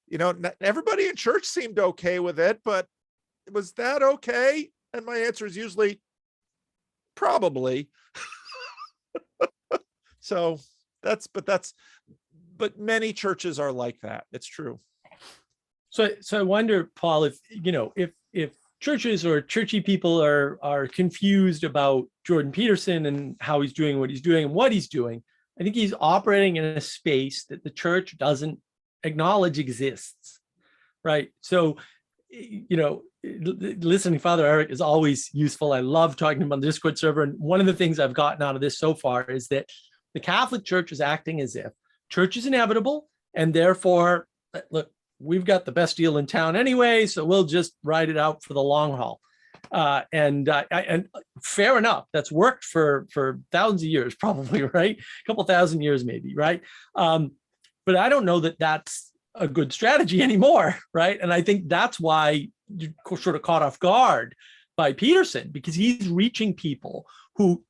you know, everybody in church seemed okay with it, but was that okay? And my answer is usually probably. So but many churches are like that. It's true. So I wonder, Paul, if, you know, if churches or churchy people are confused about Jordan Peterson and how he's doing what he's doing and what he's doing, I think he's operating in a space that the church doesn't acknowledge exists, right? So, you know, listening to Father Eric is always useful. I love talking to him on the Discord server. And one of the things I've gotten out of this so far is that the Catholic Church is acting as if church is inevitable, and therefore, look, we've got the best deal in town anyway, so we'll just ride it out for the long haul. And fair enough, that's worked for thousands of years, probably, right? A couple thousand years, maybe, right? But I don't know that that's a good strategy anymore, right? And I think that's why you're sort of caught off guard by Peterson, because he's reaching people who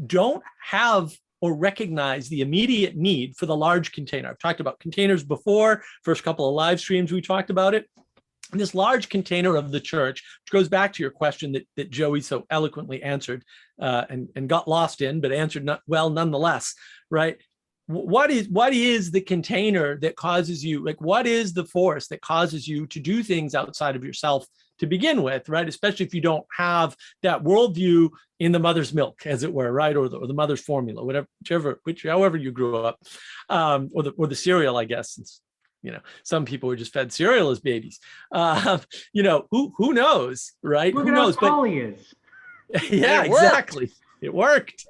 don't have or recognize the immediate need for the large container. I've talked about containers before, first couple of live streams, we talked about it. And this large container of the church, which goes back to your question that Joey so eloquently answered and got lost in, but answered well nonetheless, right? What is the container that causes you, like, what is the force that causes you to do things outside of yourself to begin with, right? Especially if you don't have that worldview in the mother's milk, as it were, right? Or the mother's formula, however you grew up, or the cereal, I guess. Since, some people were just fed cereal as babies. Who knows, right? Look who at knows? how tall he is. Yeah, exactly. It worked.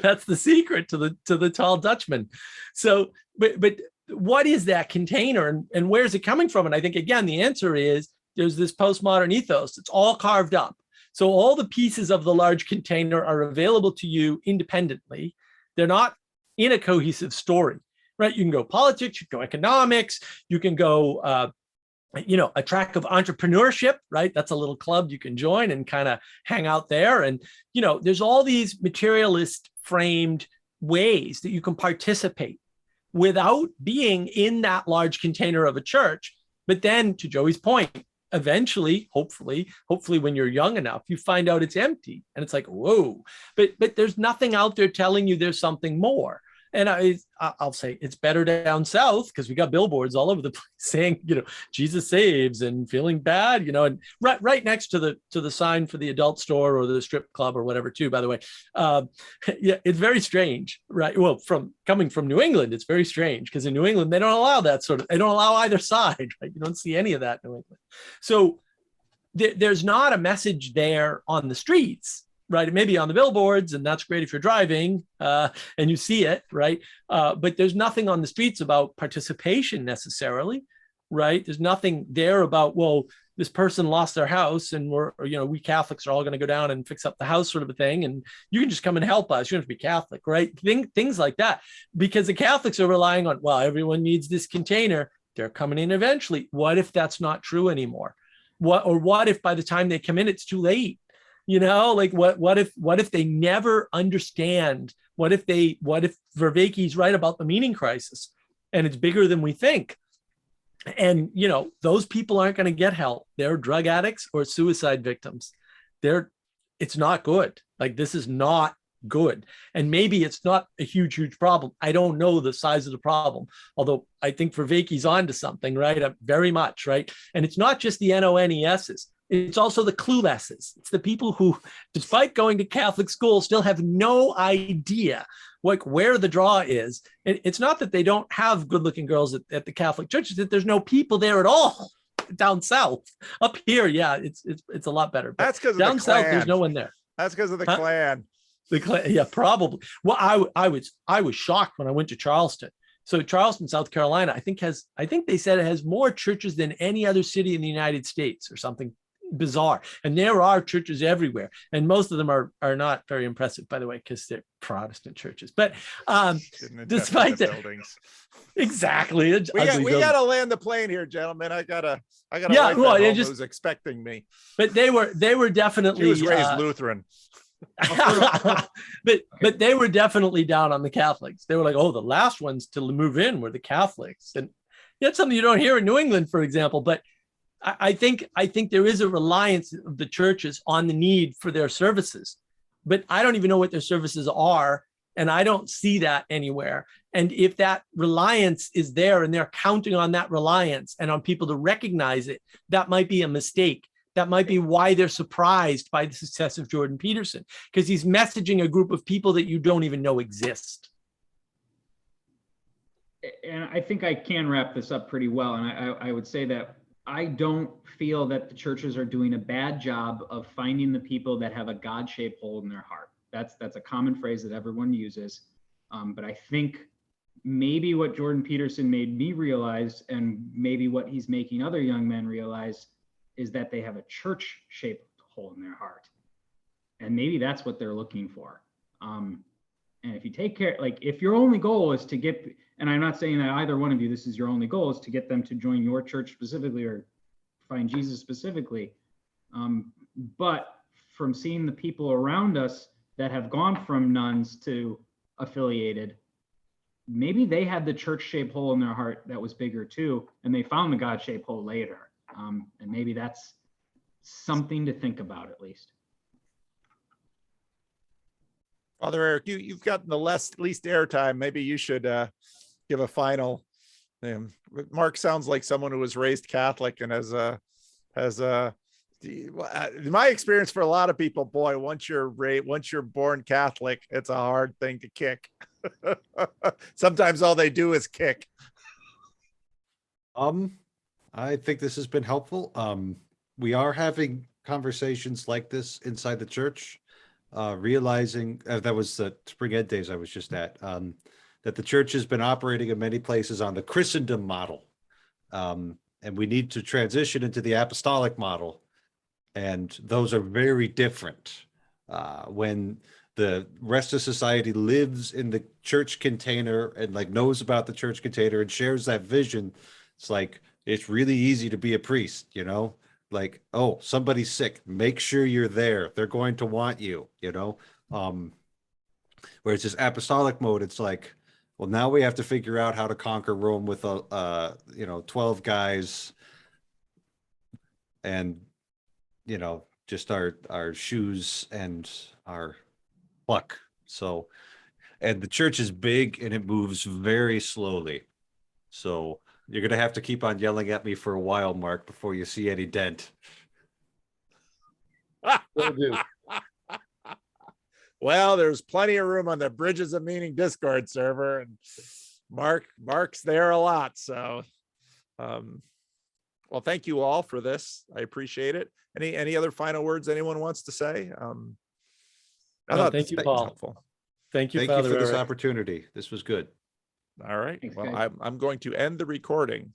That's the secret to the tall Dutchman. So, but what is that container, and where's it coming from? And I think, again, the answer is there's this postmodern ethos. It's all carved up. So all the pieces of the large container are available to you independently. They're not in a cohesive story, right? You can go politics, you can go economics, you can go, a track of entrepreneurship, right? That's a little club you can join and kind of hang out there. And, there's all these materialist framed ways that you can participate without being in that large container of a church. But then, to Joey's point, eventually, hopefully when you're young enough, you find out it's empty and it's like, whoa, but there's nothing out there telling you there's something more. And I'll say it's better down south, because we got billboards all over the place saying, Jesus saves and feeling bad, and right next to the sign for the adult store or the strip club or whatever too, by the way. Yeah, it's very strange, right? Well, coming from New England, it's very strange, because in New England, they don't allow they don't allow either side, right? You don't see any of that in New England. So there's not a message there on the streets, right? It may be on the billboards, and that's great if you're driving and you see it, right? But there's nothing on the streets about participation necessarily, right? There's nothing there about, well, this person lost their house and we Catholics are all going to go down and fix up the house, sort of a thing. And you can just come and help us. You don't have to be Catholic, right? Things like that, because the Catholics are relying on, well, everyone needs this container. They're coming in eventually. What if that's not true anymore? What if by the time they come in, it's too late? What if they never understand? What if Vervaeke's right about the meaning crisis and it's bigger than we think? And, those people aren't going to get help. They're drug addicts or suicide victims. It's not good. Like, this is not good. And maybe it's not a huge problem. I don't know the size of the problem, although I think Vervaeke's onto something, right? Very much, right? And it's not just the NONESs. It's also the cluelesses. It's the people who, despite going to Catholic school, still have no idea where the draw is. It's not that they don't have good-looking girls at the Catholic church. It's that there's no people there at all down south. Up here, yeah, it's a lot better. But that's because down south, there's no one there. That's because of the Klan. The Klan, yeah, probably. Well, I was shocked when I went to Charleston. So Charleston, South Carolina, I think they said it has more churches than any other city in the United States, or something bizarre. And there are churches everywhere, and most of them are not very impressive, by the way, because they're Protestant churches. But despite that, buildings. Exactly, we gotta land the plane here, gentlemen. I gotta yeah, well, who's expecting me. But they were definitely, she was raised Lutheran. but they were definitely down on the Catholics. They were like, oh, the last ones to move in were the Catholics. And that's something you don't hear in New England, for example. But I think there is a reliance of the churches on the need for their services, but I don't even know what their services are, and I don't see that anywhere. And if that reliance is there and they're counting on that reliance and on people to recognize it, that might be a mistake. That might be why they're surprised by the success of Jordan Peterson, because he's messaging a group of people that you don't even know exist. And I think I can wrap this up pretty well. And I would say that I don't feel that the churches are doing a bad job of finding the people that have a God-shaped hole in their heart. That's a common phrase that everyone uses. But I think maybe what Jordan Peterson made me realize, and maybe what he's making other young men realize, is that they have a church-shaped hole in their heart. And maybe that's what they're looking for. And if you take care, like if your only goal is to get, and I'm not saying that either one of you, this is your only goal, is to get them to join your church specifically or find Jesus specifically. But from seeing the people around us that have gone from nuns to affiliated, maybe they had the church-shaped hole in their heart that was bigger too, and they found the God-shaped hole later. And maybe that's something to think about at least. Father Eric, you've gotten the least airtime. Maybe you should give a final. Mark sounds like someone who was raised Catholic and has my experience for a lot of people, boy, once you're born Catholic, it's a hard thing to kick. Sometimes all they do is kick. I think this has been helpful. We are having conversations like this inside the church, realizing that was the Spring Ed Days I was just at, that the church has been operating in many places on the Christendom model. And we need to transition into the apostolic model. And those are very different. When the rest of society lives in the church container and like knows about the church container and shares that vision, it's like, it's really easy to be a priest, you know, like, oh, somebody's sick, make sure you're there. They're going to want you, you know. Whereas this apostolic mode, it's like, well, now we have to figure out how to conquer Rome with 12 guys and, you know, just our shoes and our pluck. So, and the church is big and it moves very slowly. So you're going to have to keep on yelling at me for a while, Mark, before you see any dent. Will do. Well, there's plenty of room on the Bridges of Meaning Discord server, and Mark's there a lot. So, well, thank you all for this. I appreciate it. Any other final words anyone wants to say? Thank you, Paul. Helpful. Thank you, Thank Father you for this Eric. opportunity. This was good. All right. Thanks, Well, guys. I'm going to end the recording.